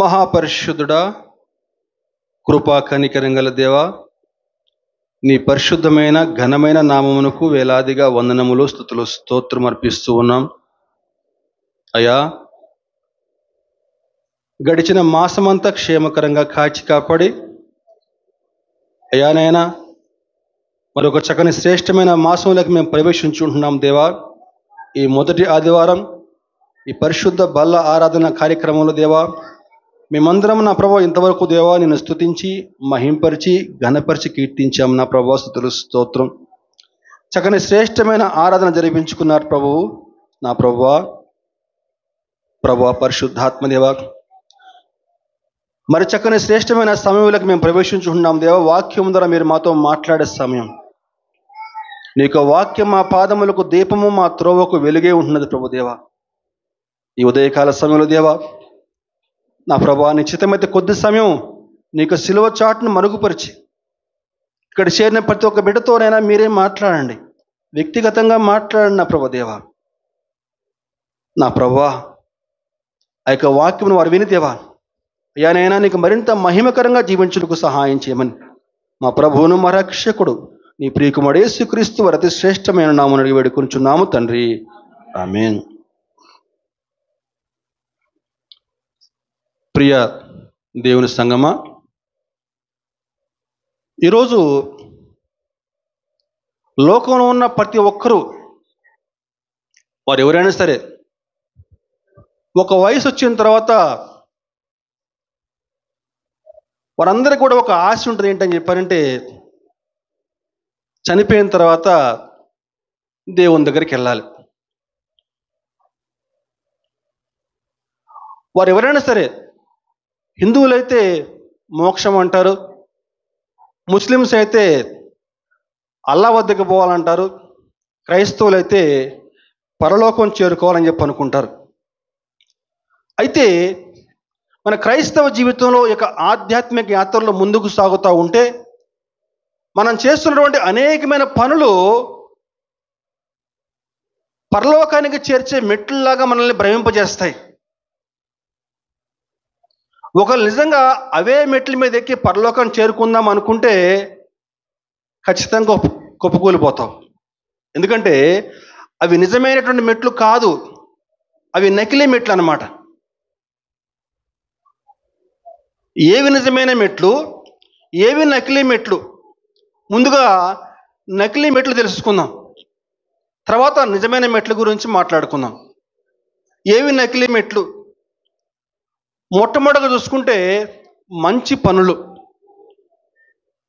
మహాపరిశుద్ధుడా, కృపా కనికరంగల దేవా, నీ పరిశుద్ధమైన ఘనమైన నామమునకు వేలాదిగా వందనములు, స్తుతులు, స్తోత్రం అర్పిస్తూ ఉన్నాం. అయ్యా, గడిచిన మాసమంతా క్షేమకరంగా కాచి కాపాడి, అయ్యా నాయనా, మరొక చక్కని శ్రేష్టమైన మాసంలోకి మేము ప్రవేశించుకుంటున్నాం దేవా. ఈ మొదటి ఆదివారం ఈ పరిశుద్ధ బల్ల ఆరాధన కార్యక్రమంలో దేవా, మేమందరం నా ప్రభా ఇంతవరకు దేవా నిన్ను స్తుతించి మహింపరిచి ఘనపరిచి కీర్తించాం నా ప్రభా. స్తుతులు, స్తోత్రం. చక్కని శ్రేష్టమైన ఆరాధన జరిపించుకున్నారు ప్రభువు. నా ప్రభా పరిశుద్ధాత్మదేవా, మరి చక్కని శ్రేష్టమైన సమయంలోకి మేము ప్రవేశించుకున్నాం దేవా. వాక్యం ద్వారా మీరు మాతో మాట్లాడే సమయం. నీకు వాక్యం మా పాదములకు దీపము, మా త్రోవకు వెలుగే ఉంటున్నది ప్రభు దేవా. ఈ ఉదయకాల సమయంలో దేవా, నా ప్రభా నిశ్చితమైతే కొద్ది సమయం నీకు సిలువ చాటును మరుగుపరిచి ఇక్కడ చేరిన ప్రతి ఒక్క బిడ్డతోనైనా మీరే మాట్లాడండి, వ్యక్తిగతంగా మాట్లాడండి నా ప్రభు దేవా. నా ప్రభా ఆ యొక్క వాక్యమును వారు విని దేవా, అయ్యానైనా నీకు మరింత మహిమకరంగా జీవించుటకు సహాయం చేయమని మా ప్రభువును మా రక్షకుడు నీ ప్రియకుమారుడు యేసుక్రీస్తు వారి అతి శ్రేష్టమైన నామమున అడిగి వేడుకొనుచున్నాము తండ్రి, ఆమేన్. ప్రియ దేవుని సంగమా, ఈరోజు లోకంలో ఉన్న ప్రతి ఒక్కరూ, వారు ఎవరైనా సరే, ఒక వయసు వచ్చిన తర్వాత వారందరికీ కూడా ఒక ఆశ ఉంటుంది. ఏంటని చెప్పారంటే, చనిపోయిన తర్వాత దేవుని దగ్గరికి వెళ్ళాలి. వారు ఎవరైనా సరే, హిందువులైతే మోక్షం అంటారు, ముస్లిమ్స్ అయితే అల్లా వద్దకు పోవాలంటారు, క్రైస్తవులైతే పరలోకం చేరుకోవాలని చెప్పి అనుకుంటారు. అయితే మన క్రైస్తవ జీవితంలో యొక్క ఆధ్యాత్మిక యాత్రలో ముందుకు సాగుతూ ఉంటే మనం చేస్తున్నటువంటి అనేకమైన పనులు పరలోకానికి చేర్చే మెట్లులాగా మనల్ని భ్రమింపజేస్తాయి. ఒకళ్ళు నిజంగా అవే మెట్ల మీద ఎక్కి పరలోకం చేరుకుందాం అనుకుంటే ఖచ్చితంగా కుప్పకూలిపోతాం. ఎందుకంటే అవి నిజమైనటువంటి మెట్లు కాదు, అవి నకిలీ మెట్లు అన్నమాట. ఏవి నిజమైన మెట్లు, ఏవి నకిలీ మెట్లు? ముందుగా నకిలీ మెట్లు తెలుసుకుందాం, తర్వాత నిజమైన మెట్ల గురించి మాట్లాడుకుందాం. ఏవి నకిలీ మెట్లు? మొట్టమొదటిగా చూసుకుంటే మంచి పనులు.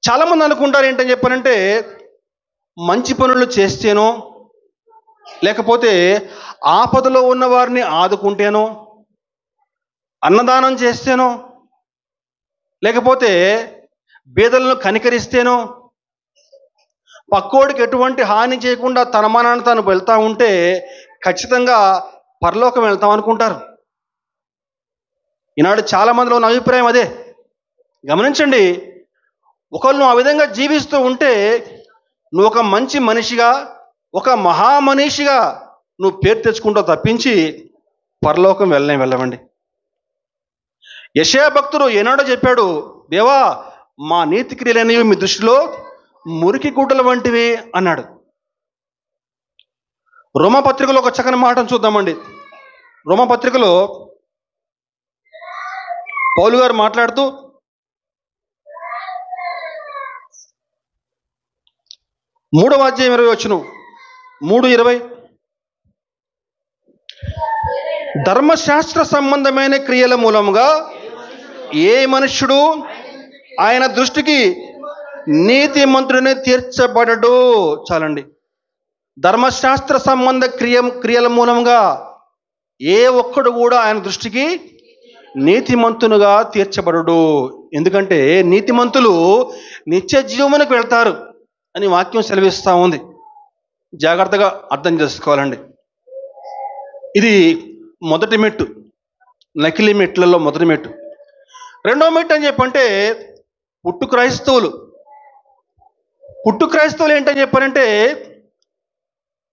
చాలామంది అనుకుంటారు ఏంటని చెప్పానంటే, మంచి పనులు చేస్తేనో, లేకపోతే ఆపదలో ఉన్న వారిని ఆదుకుంటేనో, అన్నదానం చేస్తేనో, లేకపోతే బీదలను కనికరిస్తేనో, పక్కోడికి ఎటువంటి హాని చేయకుండా తన మనాన్ని తాను వెళ్తూ ఉంటే ఖచ్చితంగా పరలోకం వెళ్తాం అనుకుంటారు. ఈనాడు చాలా మందిలో ఉన్న అభిప్రాయం అదే. గమనించండి, ఒకళ్ళు నువ్వు ఆ విధంగా జీవిస్తూ ఉంటే నువ్వు ఒక మంచి మనిషిగా, ఒక మహామనిషిగా నువ్వు పేరు తెచ్చుకుంటావు తప్పించి పరలోకం వెళ్ళవండి. యెషయా భక్తుడు ఏనాడో చెప్పాడు, దేవా మా నీతి క్రియలనేవి మీ దృష్టిలో మురికి గుడ్డల వంటివి అన్నాడు. రోమపత్రికలో ఒక చక్కని మాటను చూద్దామండి. రోమపత్రికలో పౌలు గారు మాట్లాడుతూ 3వ అధ్యాయం 20 వచనం, 3:20, ధర్మశాస్త్ర సంబంధమైన క్రియల మూలంగా ఏ మనుష్యుడు ఆయన దృష్టికి నీతిమంతుడిని తీర్చబడడు. చాలండి. ధర్మశాస్త్ర సంబంధ క్రియల మూలంగా ఏ ఒక్కడు కూడా ఆయన దృష్టికి నీతిమంతునుగా తీర్చబడడు. ఎందుకంటే నీతిమంతులు నిత్య జీవమునకు వెళ్తారు అని వాక్యం సెలవిస్తూ ఉంది. జాగ్రత్తగా అర్థం చేసుకోవాలండి. ఇది మొదటి మెట్టు, నకిలీ మెట్లలో మొదటి మెట్టు. రెండో మెట్టు అని చెప్పంటే పుట్టు క్రైస్తవులు. పుట్టు క్రైస్తవులు ఏంటని చెప్పారంటే,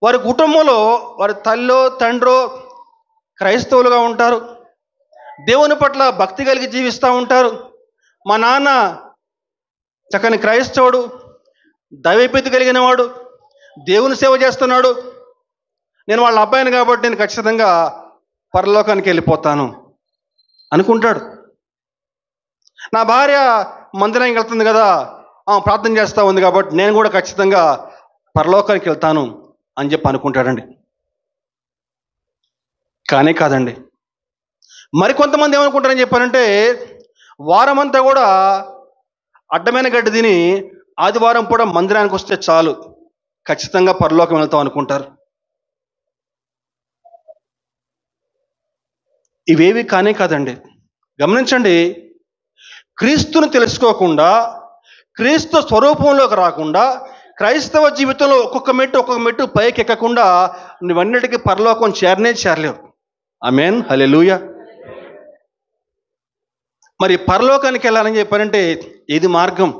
వారి కుటుంబంలో వారి తల్లో తండ్రో క్రైస్తవులుగా ఉంటారు, దేవుని పట్ల భక్తి కలిగి జీవిస్తూ ఉంటారు. మా నాన్న చక్కని క్రైస్తవుడు, దైవభీతి కలిగిన వాడు, దేవుని సేవ చేస్తున్నాడు, నేను వాళ్ళ అబ్బాయిని కాబట్టి నేను ఖచ్చితంగా పరలోకానికి వెళ్ళిపోతాను అనుకుంటాడు. నా భార్య మందిరానికి వెళ్తుంది కదా, ప్రార్థన చేస్తూ ఉంది కాబట్టి నేను కూడా ఖచ్చితంగా పరలోకానికి వెళ్తాను అని చెప్పి అనుకుంటాడండి. కానీ కాదండి. మరికొంతమంది ఏమనుకుంటారని చెప్పారంటే, వారమంతా కూడా అడ్డమైన గడ్డి తిని ఆదివారం కూడా మందిరానికి వస్తే చాలు, ఖచ్చితంగా పరలోకం వెళ్తాం అనుకుంటారు. ఇవేవి కానే కాదండి. గమనించండి, క్రీస్తుని తెలుసుకోకుండా, క్రీస్తు స్వరూపంలోకి రాకుండా, క్రైస్తవ జీవితంలో ఒక్కొక్క మెట్టు పైకి ఎక్కకుండా నువ్వన్నిటికీ పరలోకం చేరలేవు. ఆమేన్, హల్లెలూయా. మరి పరలోకానికి వెళ్ళాలని చెప్పారంటే ఇది మార్గం.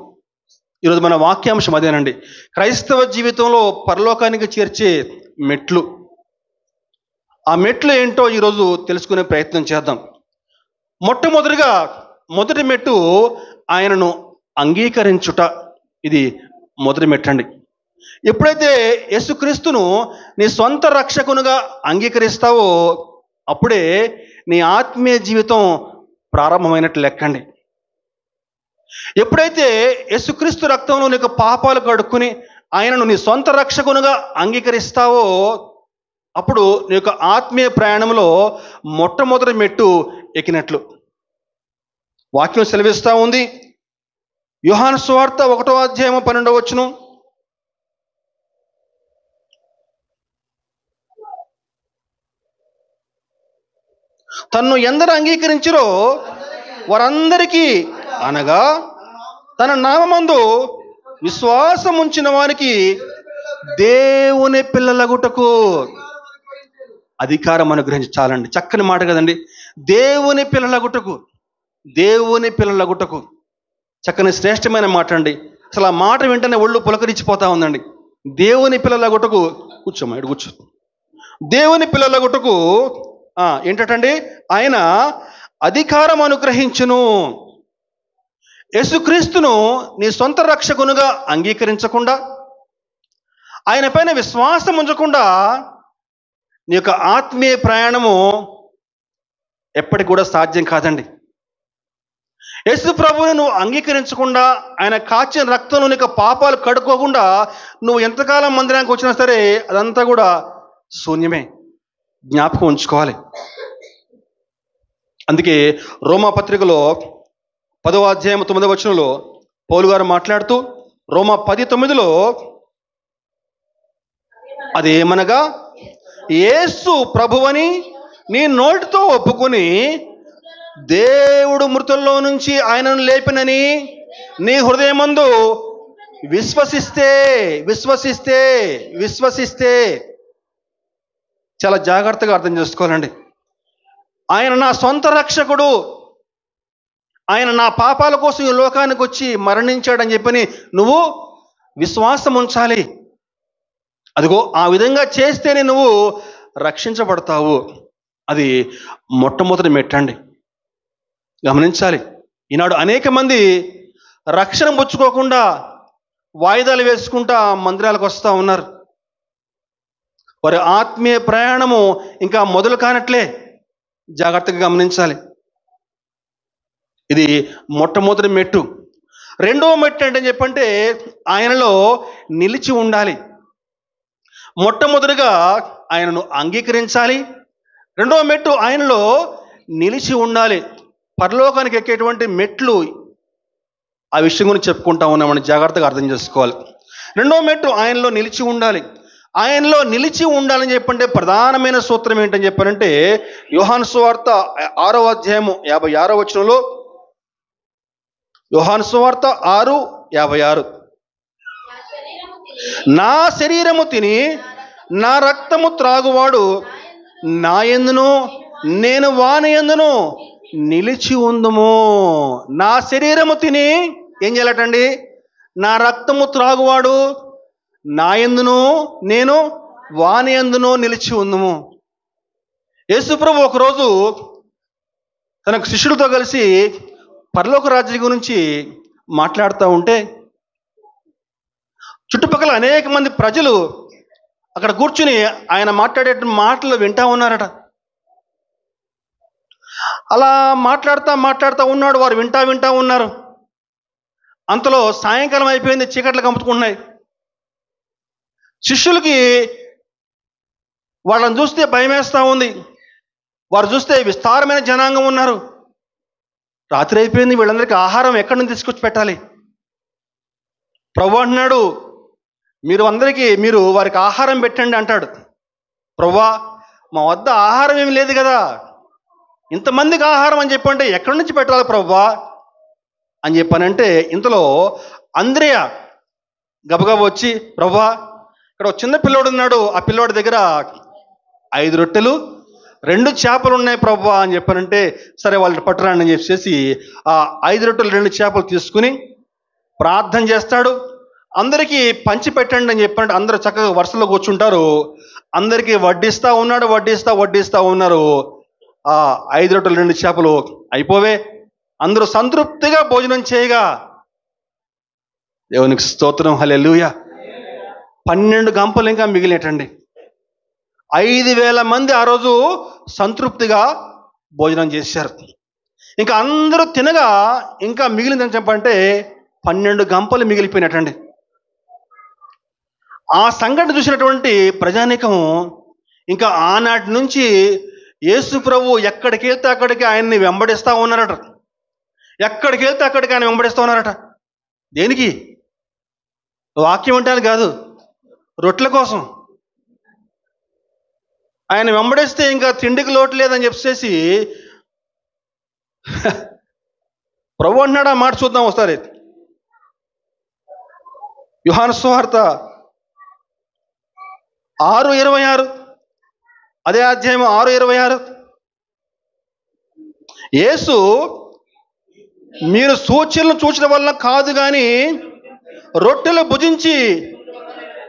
ఈరోజు మన వాక్యాంశం అదేనండి, క్రైస్తవ జీవితంలో పరలోకానికి చేర్చే మెట్లు. ఆ మెట్లు ఏంటో ఈరోజు తెలుసుకునే ప్రయత్నం చేద్దాం. మొదటి మెట్టు ఆయనను అంగీకరించుట. ఇది మొదటి మెట్టండి. ఎప్పుడైతే యేసుక్రీస్తును నీ సొంత రక్షకునిగా అంగీకరిస్తావో అప్పుడే నీ ఆత్మీయ జీవితం ప్రారంభమైనట్లు లెక్కండి. ఎప్పుడైతే యేసుక్రీస్తు రక్తంలో నీకు పాపాలు కడుక్కుని ఆయనను నీ సొంత రక్షకునిగా అంగీకరిస్తావో అప్పుడు నీ యొక్క ఆత్మీయ ప్రయాణంలో మొట్టమొదటి మెట్టు ఎక్కినట్లు. వాక్యం సెలవిస్తూ ఉంది. యోహాను సువార్త 1:12 తన్ను ఎందరు అంగీకరించిరో వారందరికీ, అనగా తన నామమందు విశ్వాసం ఉంచిన వారికి దేవుని పిల్లలగుటకు అధికారం అనుగ్రహించి. చాలండి, చక్కని మాట కదండి. దేవుని పిల్లలగుటకు చక్కని శ్రేష్టమైన మాట అండి. అసలు ఆ మాట వెంటనే ఒళ్ళు పులకరించిపోతా ఉందండి. దేవుని పిల్లలగుటకు, కూర్చోమ్మా, ఇటు కూర్చో. దేవుని పిల్లలగుటకు ఏంటండి, ఆయన అధికారం అనుగ్రహించును. యేసుక్రీస్తును నీ సొంత రక్షకునుగా అంగీకరించకుండా, ఆయన పైన విశ్వాసం ఉంచకుండా నీ యొక్క ఆత్మీయ ప్రయాణము ఎప్పటికి కూడా సాధ్యం కాదండి. యేసు ప్రభువుని నువ్వు అంగీకరించకుండా, ఆయన కాచిన రక్తంలో నీకు పాపాలు కడుక్కోకుండా నువ్వు ఎంతకాలం మందిరానికి వచ్చినా సరే అదంతా కూడా శూన్యమే. జ్ఞాపకం ఉంచుకోవాలి. అందుకే రోమా పత్రికలో 10:9 పౌలు గారు మాట్లాడుతూ, రోమా 10:9 అదేమనగా, యేసు ప్రభువని నీ నోటితో ఒప్పుకొని దేవుడు మృతుల్లో నుంచి ఆయనను లేపినని నీ హృదయమందు విశ్వసిస్తే చాలా జాగ్రత్తగా అర్థం చేసుకోవాలండి. ఆయన నా సొంత రక్షకుడు, ఆయన నా పాపాల కోసం ఈ లోకానికి వచ్చి మరణించాడని చెప్పని నువ్వు విశ్వాసం ఉంచాలి. అదిగో ఆ విధంగా చేస్తేనే నువ్వు రక్షించబడతావు. అది మొట్టమొదటి మెట్టండి. గమనించాలి, ఈనాడు అనేక మంది రక్షణ పుచ్చుకోకుండా వాయిదాలు వేసుకుంటా మందిరాలకు వస్తూ ఉన్నారు. వారి ఆత్మీయ ప్రయాణము ఇంకా మొదలు కానట్లే. జాగ్రత్తగా గమనించాలి. ఇది మొట్టమొదటి మెట్టు. రెండవ మెట్టు ఏంటని చెప్పంటే ఆయనలో నిలిచి ఉండాలి. మొట్టమొదటిగా ఆయనను అంగీకరించాలి. రెండవ మెట్టు ఆయనలో నిలిచి ఉండాలి. పరలోకానికి ఎక్కేటువంటి మెట్లు, ఆ విషయం గురించి చెప్పుకుంటా ఉన్నామని జాగ్రత్తగా అర్థం చేసుకోవాలి. రెండవ మెట్టు ఆయనలో నిలిచి ఉండాలి. ఆయనలో నిలిచి ఉండాలని చెప్పంటే ప్రధానమైన సూత్రం ఏంటని చెప్పారంటే యోహాను సువార్త 6:56 యోహాను సువార్త 6:56 నా శరీరము తిని నా రక్తము త్రాగువాడు నా యందును నేను వాని యందును నిలిచి ఉందుము. నా శరీరము తిని ఏం చేయాలటండి? నా రక్తము త్రాగువాడు నా యందును నేను వాని యందును నిలిచి ఉందుము. యేసుప్రభు ఒకరోజు తన శిష్యులతో కలిసి పరలోక రాజ్యం గురించి మాట్లాడుతూ ఉంటే చుట్టుపక్కల అనేక మంది ప్రజలు అక్కడ కూర్చుని ఆయన మాట్లాడే మాటలు వింటా ఉన్నారట. అలా మాట్లాడుతూ ఉన్నాడు. వారు వింటా ఉన్నారు. అంతలో సాయంకాలం అయిపోయింది, చీకట్లు కమ్ముకుంటున్నాయి. శిష్యులకి వాళ్ళని చూస్తే భయం వేస్తూ ఉంది. వారు చూస్తే విస్తారమైన జనాంగం ఉన్నారు. రాత్రి అయిపోయింది, వీళ్ళందరికీ ఆహారం ఎక్కడి నుంచి తీసుకొచ్చి పెట్టాలి? ప్రభు అంటున్నాడు, మీరు వారికి ఆహారం పెట్టండి అంటాడు. ప్రభువా, మా వద్ద ఆహారం ఏమి లేదు కదా, ఇంతమందికి ఆహారం అని చెప్పంటే ఎక్కడి నుంచి పెట్టాలి ప్రభువా అని చెప్పానంటే, ఇంతలో అంద్రెయ గబగబా వచ్చి, ప్రభువా, ఇక్కడ ఒక చిన్న పిల్లోడు ఉన్నాడు, ఆ పిల్లోడి దగ్గర 5 రొట్టెలు 2 చేపలు ఉన్నాయి ప్రభువా అని చెప్పానంటే, సరే వాళ్ళని పట్టురాండి అని చెప్పేసి ఆ 5 రొట్టెలు 2 చేపలు తీసుకుని ప్రార్థన చేస్తాడు. అందరికీ పంచి పెట్టండి అని చెప్పండి. అందరూ చక్కగా వరుసలో కూర్చుంటారు. అందరికీ వడ్డిస్తూ ఉన్నారు. ఆ 5 రొట్టెలు 2 చేపలు అయిపోవే. అందరూ సంతృప్తిగా భోజనం చేయగా, దేవునికి స్తోత్రం, హల్లెలూయా. 12 గంపలు ఇంకా మిగిలేటండి. 5,000 మంది ఆ రోజు సంతృప్తిగా భోజనం చేశారు. ఇంకా అందరూ తినగా ఇంకా మిగిలిందని చెప్పంటే 12 గంపలు మిగిలిపోయినట్టండి. ఆ సంఘటన చూసినటువంటి ప్రజానీకం ఇంకా ఆనాటి నుంచి యేసు ప్రభు ఎక్కడికి వెళ్తే అక్కడికి ఆయన్ని వెంబడిస్తూ ఉన్నారట. ఎక్కడికి వెళ్తే అక్కడికి ఆయన వెంబడిస్తూ ఉన్నారట. దేనికి? వాక్యం వినటానికి కాదు, రొట్టెల కోసం. ఆయన వెంబడిస్తే ఇంకా తిండికి లోటు లేదని చెప్పేసి ప్రభు అంటున్నాడు. ఆ మాట చూద్దాం ఒకసారి. యోహాను సువార్త 6:26, అదే అధ్యాయం 6:26. యేసు, మీరు సూచనలు చూచడం వల్ల కాదు కానీ రొట్టెలు భుజించి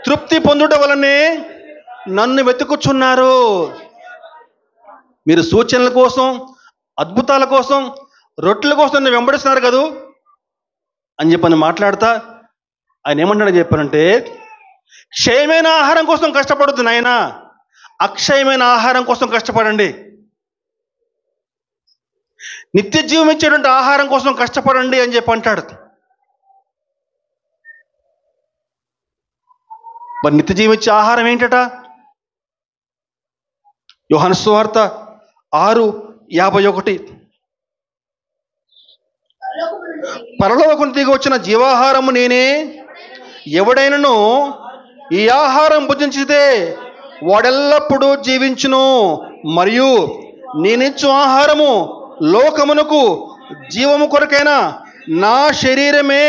తృప్తి పొందుట వలనే నన్ను వెతుకుచున్నారు. మీరు సూచనల కోసం, అద్భుతాల కోసం, రొట్టెల కోసం నన్ను వెంబడిస్తున్నారు కదూ అని చెప్పని మాట్లాడతా ఆయన ఏమంటాడని చెప్పానంటే, క్షయమైన ఆహారం కోసం కష్టపడద్దు నాయనా, అక్షయమైన ఆహారం కోసం కష్టపడండి. నిత్య జీవం ఇచ్చేటువంటి ఆహారం కోసం కష్టపడండి అని చెప్పి అంటాడు. మరి నిత్య జీవం ఇచ్చే ఆహారం ఏంటట? యోహాను సువార్త 6:51. పరలోకం దిగి వచ్చిన జీవాహారము నేనే, ఎవడైనను ఈ ఆహారం భుజించితే వాడెల్లప్పుడూ జీవించును, మరియు నేనిచ్చు ఆహారము లోకమునకు జీవము కొరకైన నా శరీరమే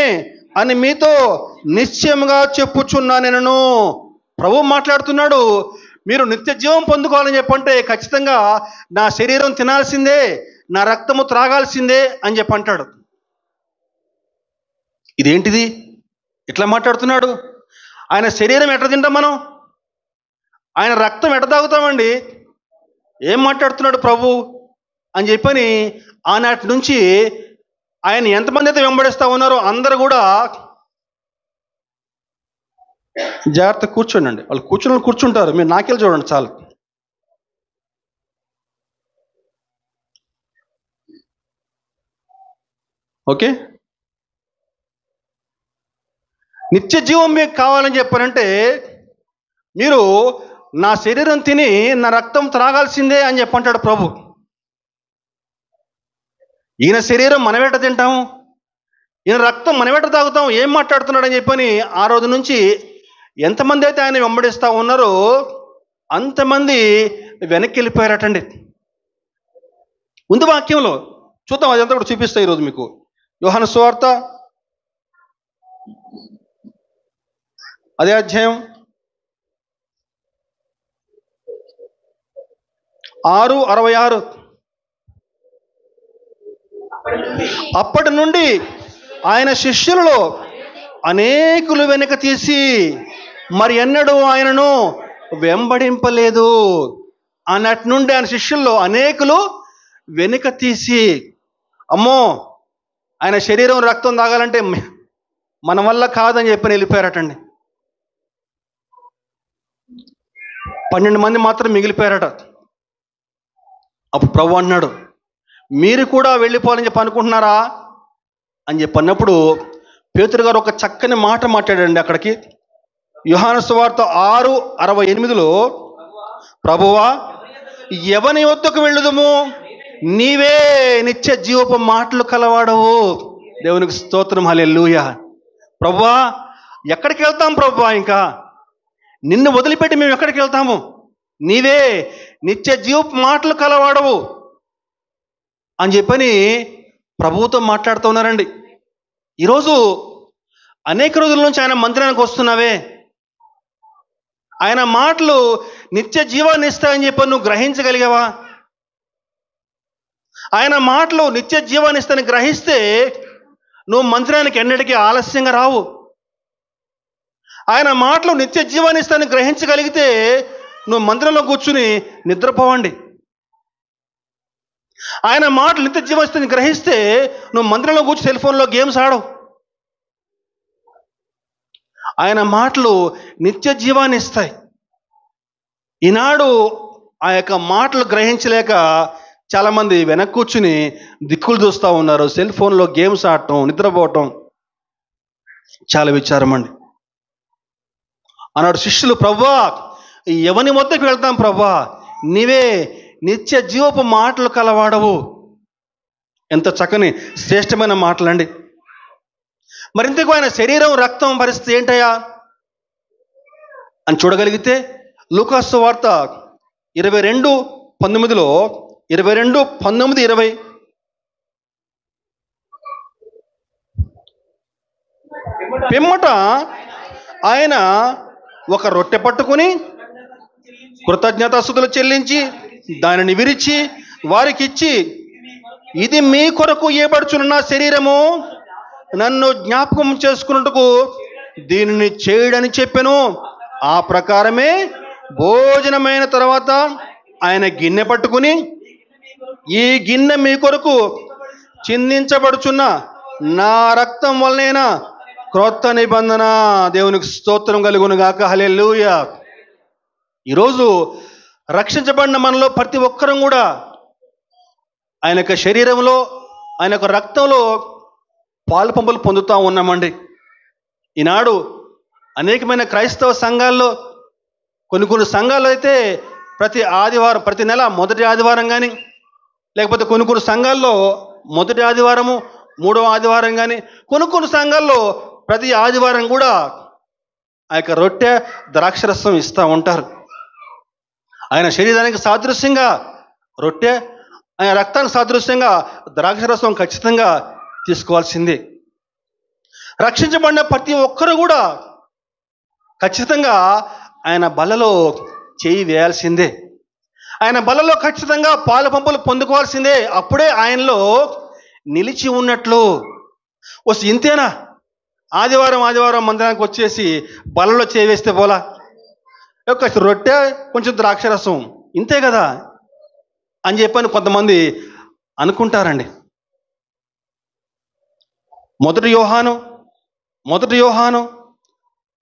అని మీతో నిశ్చయముగా చెప్పుచున్నాను. ప్రభు మాట్లాడుతున్నాడు. మీరు నిత్య జీవం పొందుకోవాలని చెప్పంటే ఖచ్చితంగా నా శరీరం తినాల్సిందే, నా రక్తము త్రాగాల్సిందే అని చెప్పంటాడు. ఇదేంటిది? ఇట్లా మాట్లాడుతున్నాడు. ఆయన శరీరం ఎట్లా తింటాం మనం? ఆయన రక్తం ఎట్లా తాగుతామండి? ఏం మాట్లాడుతున్నాడు ప్రభు అని చెప్పని ఆనాటి నుంచి ఆయన ఎంతమంది అయితే వెంబడిస్తూ ఉన్నారో అందరూ కూడా జాగ్రత్త కూర్చోండి. వాళ్ళు కూర్చుంటారు, మీరు నాకెళ్ళి చూడండి చాలు. ఓకే, నిత్య జీవం మీకు కావాలని చెప్పారంటే మీరు నా శరీరం తిని నా రక్తం త్రాగాల్సిందే అని చెప్పంటాడు ప్రభు. ఈయన శరీరం మనమేట తింటాము, ఈయన రక్తం మనమేట తాగుతాం, ఏం మాట్లాడుతున్నాడు అని చెప్పని ఆ రోజు నుంచి ఎంతమంది అయితే ఆయన వెంబడిస్తూ ఉన్నారో అంతమంది వెనక్కి వెళ్ళిపోయారటండి. ముందు వాక్యంలో చూద్దాం, అదంతా కూడా చూపిస్తా ఈరోజు మీకు. యోహాను సువార్త అదే అధ్యాయం 6:66. అప్పటి నుండి ఆయన శిష్యులలో అనేకులు వెనక తీసి మరి ఎన్నడూ ఆయనను వెంబడింపలేదు. అన్నటి నుండి ఆయన శిష్యుల్లో అనేకులు వెనుక తీసి, అమ్మో ఆయన శరీరం రక్తం తాగాలంటే మన వల్ల కాదని చెప్పి వెళ్ళిపోయారటండి. 12 మంది మాత్రం మిగిలిపోయారట. అప్పుడు ప్రభు అన్నాడు, మీరు కూడా వెళ్ళిపోవాలని చెప్పి అనుకుంటున్నారా అని చెప్పి అన్నప్పుడు పేతురు గారు ఒక చక్కని మాట మాట్లాడండి. అక్కడికి యోహాను సువార్త 6:68లో, ప్రభువా ఎవని వద్దకు వెళ్ళుదుము, నీవే నిత్య జీవపు మాటలు కలవాడవు. దేవునికి స్తోత్రం, హల్లెలూయా. ప్రభువా ఎక్కడికి వెళ్తాం ప్రభువా, ఇంకా నిన్ను వదిలిపెట్టి మేము ఎక్కడికి వెళ్తాము, నీవే నిత్య జీవపు మాటలు కలవాడవు అని చెప్పని ప్రభువుతో మాట్లాడుతూ ఉన్నారండి. ఈరోజు అనేక రోజుల నుంచి ఆయన మందిరానికి వస్తున్నావే, ఆయన మాటలు నిత్య జీవాన్ని ఇస్తాయని చెప్పి నువ్వు గ్రహించగలిగావా? ఆయన మాటలు నిత్య జీవాన్ని ఇస్తాయని గ్రహిస్తే నువ్వు మందిరానికి ఎన్నటికీ ఆలస్యంగా రావు. ఆయన మాటలు నిత్య జీవాన్ని ఇస్తాయని గ్రహించగలిగితే నువ్వు మందిరంలో కూర్చుని నిద్రపోవండి. ఆయన మాటలు నిత్య జీవం ఇస్తాయని గ్రహిస్తే నువ్వు మందిరంలో కూర్చుని సెల్ ఫోన్లో గేమ్స్ ఆడవు. ఆయన మాటలు నిత్య జీవాన్ని ఇస్తాయి. ఈనాడు ఆ యొక్క మాటలు గ్రహించలేక చాలామంది వెనక్కి కూర్చుని దిక్కులు చూస్తూ ఉన్నారు. సెల్ ఫోన్లో గేమ్స్ ఆడటం, నిద్రపోవటం చాలా విచారం అండి. అన్నాడు శిష్యులు, ప్రభువా ఎవని వద్దకు వెళ్తాం ప్రభువా, నీవే నిత్య జీవపు మాటలు కలవాడవు. ఎంత చక్కని శ్రేష్టమైన మాటలండి. మరింతకు ఆయన శరీరం రక్తం పరిస్థితి ఏంటయ్యా అని చూడగలిగితే లూకాసు సువార్త 22:19లో 22:19-20 పిమ్మట ఆయన ఒక రొట్టె పట్టుకుని కృతజ్ఞతాస్తుతులు చెల్లించి దానిని విరిచి వారికిచ్చి, ఇది మీ కొరకు ఇయ్యబడుచున్న నా శరీరము, నన్ను జ్ఞాపకం చేసుకున్నట్టుకు దీనిని చేయడని చెప్పెను. ఆ ప్రకారమే భోజనమైన తర్వాత ఆయన గిన్నె పట్టుకుని, ఈ గిన్నె మీ కొరకు చిందించబడుచున్న నా రక్తం వలనైనా క్రొత్త నిబంధన. దేవునికి స్తోత్రం కలుగును గాక, హల్లెలూయా. ఈరోజు రక్షించబడిన మనలో ప్రతి ఒక్కరం కూడా ఆయన యొక్క శరీరంలో, ఆయన యొక్క రక్తంలో పాలు పంపులు పొందుతూ ఉన్నామండి. ఈనాడు అనేకమైన క్రైస్తవ సంఘాల్లో, కొన్ని సంఘాలు అయితే ప్రతి ఆదివారం, ప్రతి నెల మొదటి ఆదివారం కానీ, లేకపోతే కొన్ని సంఘాల్లో మొదటి ఆదివారము, మూడవ ఆదివారం కానీ, కొన్ని సంఘాల్లో ప్రతి ఆదివారం కూడా ఆ యొక్క రొట్టె ద్రాక్షరసం ఇస్తూ ఉంటారు. ఆయన శరీరానికి సాదృశ్యంగా రొట్టె, ఆయన రక్తానికి సాదృశ్యంగా ద్రాక్షరసం ఖచ్చితంగా తీసుకోవాల్సిందే. రక్షించబడిన ప్రతి ఒక్కరు కూడా ఖచ్చితంగా ఆయన బలలో చేయి వేయాల్సిందే. ఆయన బలలో ఖచ్చితంగా పాలు పంపులు పొందుకోవాల్సిందే. అప్పుడే ఆయనలో నిలిచి ఉన్నట్లు. ఇంతేనా, ఆదివారం మందిరానికి వచ్చేసి బలలో చేయి వేస్తే పోలా, ఒక రొట్టె కొంచెం ద్రాక్షరసం ఇంతే కదా అని చెప్పని కొంతమంది అనుకుంటారండి. మొదటి యోహాను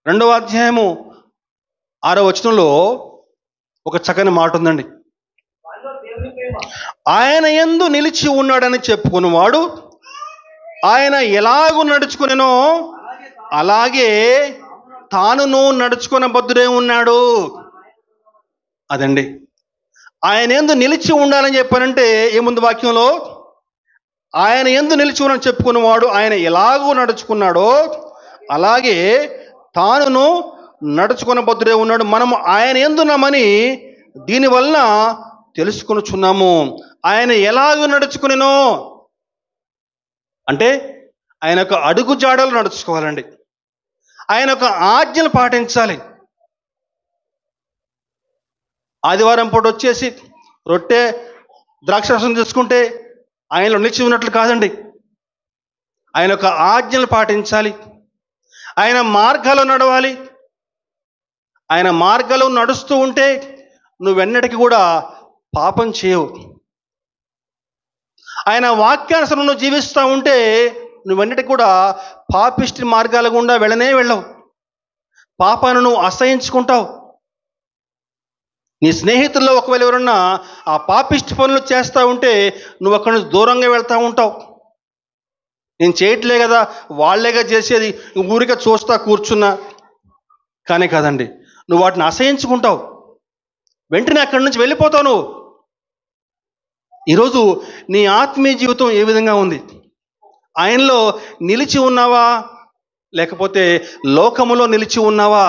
2వ అధ్యాయము 6వ వచనంలో ఒక చక్కని మాట ఉందండి. ఆయన యందు నిలిచి ఉన్నాడని చెప్పుకున్నవాడు ఆయన ఎలాగూ నడుచుకునేనో అలాగే తానును నడుచుకున్న బద్దుడే ఉన్నాడు. అదండి, ఆయన యందు నిలిచి ఉండాలని చెప్పానంటే ఏముంది వాక్యంలో, ఆయన యందు నిలిచి ఉన్నాడని చెప్పుకున్నవాడు ఆయన ఎలాగూ నడుచుకున్నాడో అలాగే తానును నడుచుకున్న బద్దుడే ఉన్నాడు. మనము ఆయన యందున్నామని దీనివలన తెలుసుకొనుచున్నాము. ఆయన ఎలాగూ నడుచుకునేనో అంటే ఆయన యొక్క అడుగు జాడలు నడుచుకోవాలండి. ఆయన యొక్క ఆజ్ఞలు పాటించాలి. ఆదివారం పూట వచ్చేసి రొట్టె ద్రాక్షరసం తీసుకుంటే ఆయనలో నిలిచి ఉన్నట్లు కాదండి. ఆయన యొక్క ఆజ్ఞలు పాటించాలి. ఆయన మార్గాల్లో నడవాలి. ఆయన మార్గాల్లో నడుస్తూ ఉంటే నువ్వెన్నటికీ కూడా పాపం చేయవు. ఆయన వాక్యానుసరం నువ్వు జీవిస్తూ ఉంటే నువ్వన్నిటికి కూడా పాపిష్టి మార్గాల గుండా వెళ్ళవు. పాపాన్ని నువ్వు అసహించుకుంటావు. నీ స్నేహితుల్లో ఒకవేళ ఎవరన్నా ఆ పాపిష్టి పనులు చేస్తూ ఉంటే నువ్వు అక్కడి నుంచి దూరంగా వెళ్తూ ఉంటావు. నేను చేయట్లే కదా, వాళ్ళేగా చేసేది, ఊరికే చూస్తా కూర్చున్నా. కానీ కాదండి, నువ్వు వాటిని అసహించుకుంటావు, వెంటనే అక్కడి నుంచి వెళ్ళిపోతావు నువ్వు. ఈరోజు నీ ఆత్మీయ జీవితం ఏ విధంగా ఉంది? ఆయనలో నిలిచి ఉన్నావా, లేకపోతే లోకములో నిలిచి ఉన్నావా?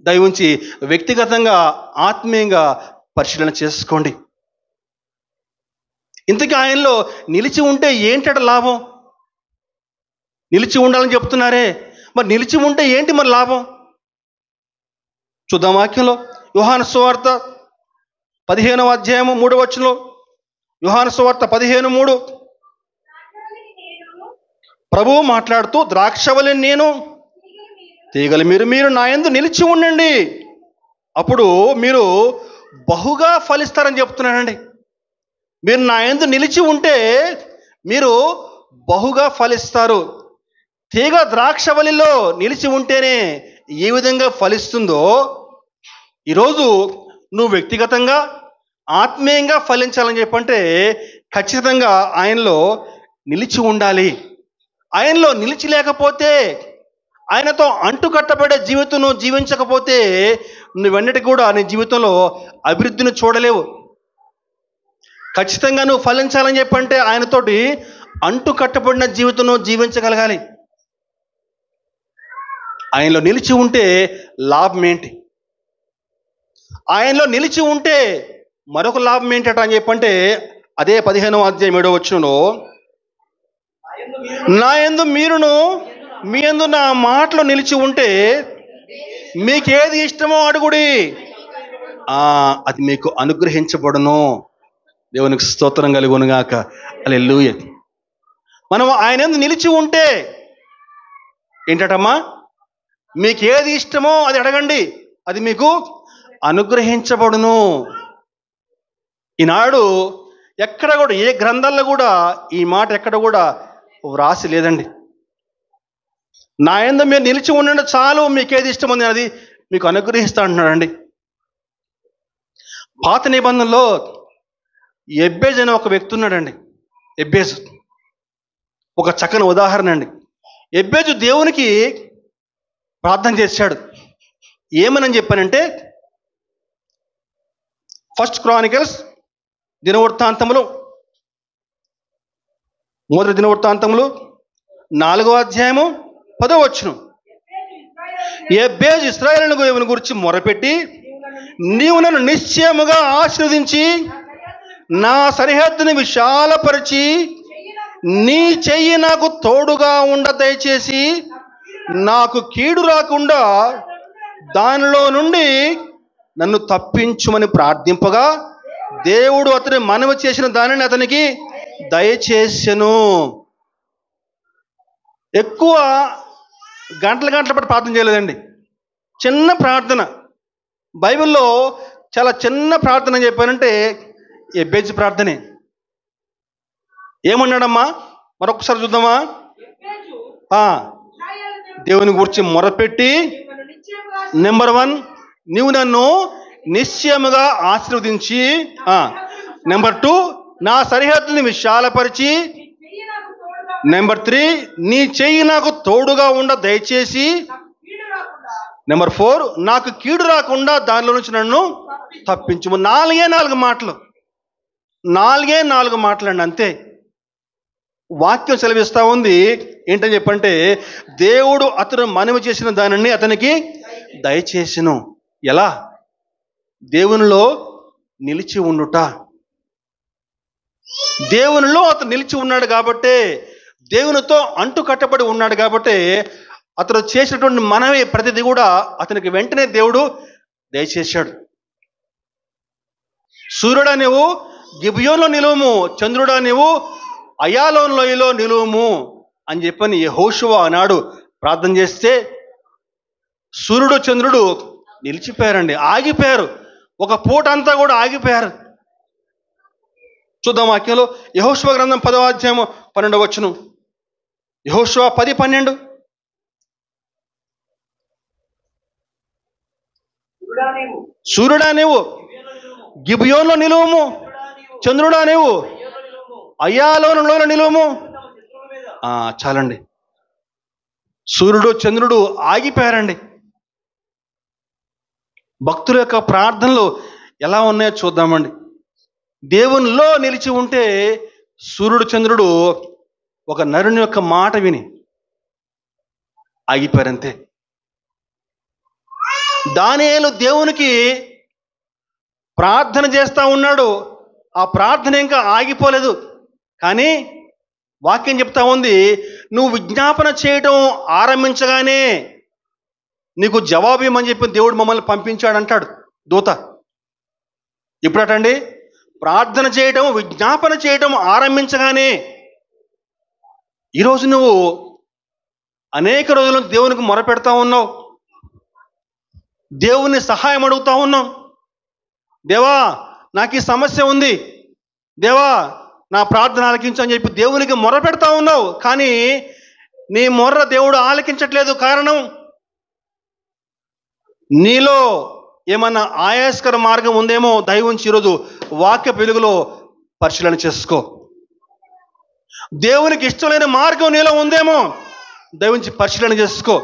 దయవుంచి వ్యక్తిగతంగా ఆత్మీయంగా పరిశీలన చేసుకోండి. ఇంతకీ ఆయనలో నిలిచి ఉంటే ఏంటట లాభం? నిలిచి ఉండాలని చెప్తున్నారే, మరి నిలిచి ఉంటే ఏంటి మరి లాభం? చూద్దాం వాక్యంలో. యోహాను సువార్త 15వ అధ్యాయము 3వ వచనంలో, యోహాను సువార్త 15:3 ప్రభువు మాట్లాడుతూ, ద్రాక్షవల్లిని నేను, తీగలు మీరు నా యందు నిలిచి ఉండండి, అప్పుడు మీరు బహుగా ఫలిస్తారని చెప్తున్నానండి. మీరు నా యందు నిలిచి ఉంటే మీరు బహుగా ఫలిస్తారు. తీగ ద్రాక్షవల్లిలో నిలిచి ఉంటేనే ఏ విధంగా ఫలిస్తుందో, ఈరోజు నువ్వు వ్యక్తిగతంగా ఆత్మీయంగా ఫలించాలని చెప్పంటే ఖచ్చితంగా ఆయనలో నిలిచి ఉండాలి. ఆయనలో నిలిచి లేకపోతే, ఆయనతో అంటుకట్టబడే జీవితం నువ్వు జీవించకపోతే నువ్వన్నిటికీ కూడా నీ జీవితంలో అభివృద్ధిని చూడలేవు. ఖచ్చితంగా నువ్వు ఫలించాలని చెప్పంటే ఆయనతోటి అంటుకట్టబడిన జీవితం నువ్వు జీవించగలగాలి. ఆయనలో నిలిచి ఉంటే లాభం ఏంటి? ఆయనలో నిలిచి ఉంటే మరొక లాభం ఏంటట అని చెప్పంటే అదే 15వ అధ్యాయం 7వ వచనంలో, నా యందు మీరును మీ యందు నా మాటలో నిలిచి ఉంటే మీకేది ఇష్టమో అడుగుడి, అది మీకు అనుగ్రహించబడును. దేవునికి స్తోత్రం కలుగునుగాక. హల్లెలూయా. మనం ఆయన యందు నిలిచి ఉంటే ఏంటటమ్మా? మీకు ఏది ఇష్టమో అది అడగండి, అది మీకు అనుగ్రహించబడును. ఈనాడు ఎక్కడ కూడా, ఏ గ్రంథాల్లో కూడా ఈ మాట ఎక్కడ కూడా వ్రాసి లేదండి. నా యందు మీరు నిలిచి ఉండండి చాలు, మీకేది ఇష్టం ఉంది అది మీకు అనుగ్రహిస్తా అంటున్నాడండి. పాత నిబంధనలో ఎబ్బేజు అనే ఒక వ్యక్తి ఉన్నాడండి. ఎబ్బేజు ఒక చక్కని ఉదాహరణ అండి. ఎబ్బేజు దేవునికి ప్రార్థన చేశాడు. ఏమని చెప్పానంటే, ఫస్ట్ క్రానికల్స్ దినవృత్తాంతములు, మొదటి దినవృత్తాంతములు 4వ అధ్యాయము 10వ వచనం. ఎబ్బేజు ఇశ్రాయేలును గురించి మొరపెట్టి, నీవు నన్ను నిశ్చయముగా ఆశీర్వదించి నా సరిహద్దుని విశాలపరిచి నీ చెయ్యి నాకు తోడుగా ఉండ దయచేసి నాకు కీడు రాకుండా దానిలో నుండి నన్ను తప్పించుమని ప్రార్థింపగా దేవుడు అతని మనవి చేసిన దానిని అతనికి దయచేసెను. ఎక్కువ గంటల పాటు ప్రార్థన చేయలేదండి. చిన్న ప్రార్థన. బైబిల్లో చాలా చిన్న ప్రార్థన చెప్పానంటే ఎబ్బేజు ప్రార్థనే. ఏమన్నాడమ్మా? మరొకసారి చూద్దామా? దేవుని గురించి మొరపెట్టి, నెంబర్ 1 నీవు నన్ను నిశ్చయముగా ఆశీర్వదించి, నెంబర్ 2 నా సరిహద్దుని విశాలపరిచి, నెంబర్ 3 నీ చెయ్యి నాకు తోడుగా ఉండ దయచేసి, నెంబర్ 4 నాకు కీడు రాకుండా దానిలో నుంచి నన్ను తప్పించుము. 4 మాటలు, 4 మాటలండి అంతే. వాక్యం సెలవిస్తూ ఉంది ఏంటని చెప్పంటే, దేవుడు అతను మనవి చేసిన దానిని అతనికి దయచేసెను. ఎలా? దేవునిలో నిలిచి ఉండుట. దేవునిలో అతను నిలిచి ఉన్నాడు కాబట్టే, దేవునితో అంటు కట్టబడి ఉన్నాడు కాబట్టే అతను చేసినటువంటి మనవి ప్రతిదీ కూడా అతనికి వెంటనే దేవుడు దయచేశాడు. సూర్యుడా నీవు గిబియోనులో నిలువుము, చంద్రుడా నీవు అయాలోను లోయలో నిలువుము అని చెప్పని యెహోషువ ఆనాడు ప్రార్థన చేస్తే సూర్యుడు చంద్రుడు నిలిచిపోయారండి, ఆగిపోయారు. ఒక పూట అంతా కూడా ఆగిపోయారు. చూద్దాం వాక్యంలో. యెహోషువ గ్రంథం 10వ అధ్యాయము 12వ వచనం. యెహోషువ 10:12. సూర్యుడా నీవు గిబియోనులో నిలువుము, చంద్రుడా నీవు అయ్యాలోనులో నిలువుము. చాలండి. సూర్యుడు చంద్రుడు ఆగిపోయారండి. భక్తుల యొక్క ప్రార్థనలు ఎలా ఉన్నాయో చూద్దామండి. దేవునిలో నిలిచి ఉంటే సూర్యుడు చంద్రుడు ఒక నరుని యొక్క మాట విని ఆగిపోయారంతే. దానియేలు దేవునికి ప్రార్థన చేస్తూ ఉన్నాడు. ఆ ప్రార్థన ఇంకా ఆగిపోలేదు. కానీ వాక్యం చెప్తా ఉంది, నువ్వు విజ్ఞాపన చేయటం ఆరంభించగానే నీకు జవాబు ఇవ్వమని చెప్పి దేవుడు మమ్మల్ని పంపించాడు అంటాడు దూత. ఇప్పుడటండి, ప్రార్థన చేయటం, విజ్ఞాపన చేయటం ఆరంభించగానే ఈరోజు నువ్వు అనేక రోజులు దేవునికి మొరపెడతా ఉన్నావు, దేవుని సహాయం అడుగుతా ఉన్నావు. దేవా నాకు ఈ సమస్య ఉంది, దేవా నా ప్రార్థన ఆలకించు అని చెప్పి దేవునికి మొరపెడతా ఉన్నావు. కానీ నీ మొర్ర దేవుడు ఆలకించట్లేదు. కారణం, నీలో ఏమన్నా ఆయాస్కర మార్గం ఉందేమో దయ ఉంచి ఈరోజు వాక్య వెలుగులో పరిశీలన చేసుకో. దేవునికి ఇష్టం లేని మార్గం నీలో ఉందేమో దయ ఉంచి పరిశీలన చేసుకో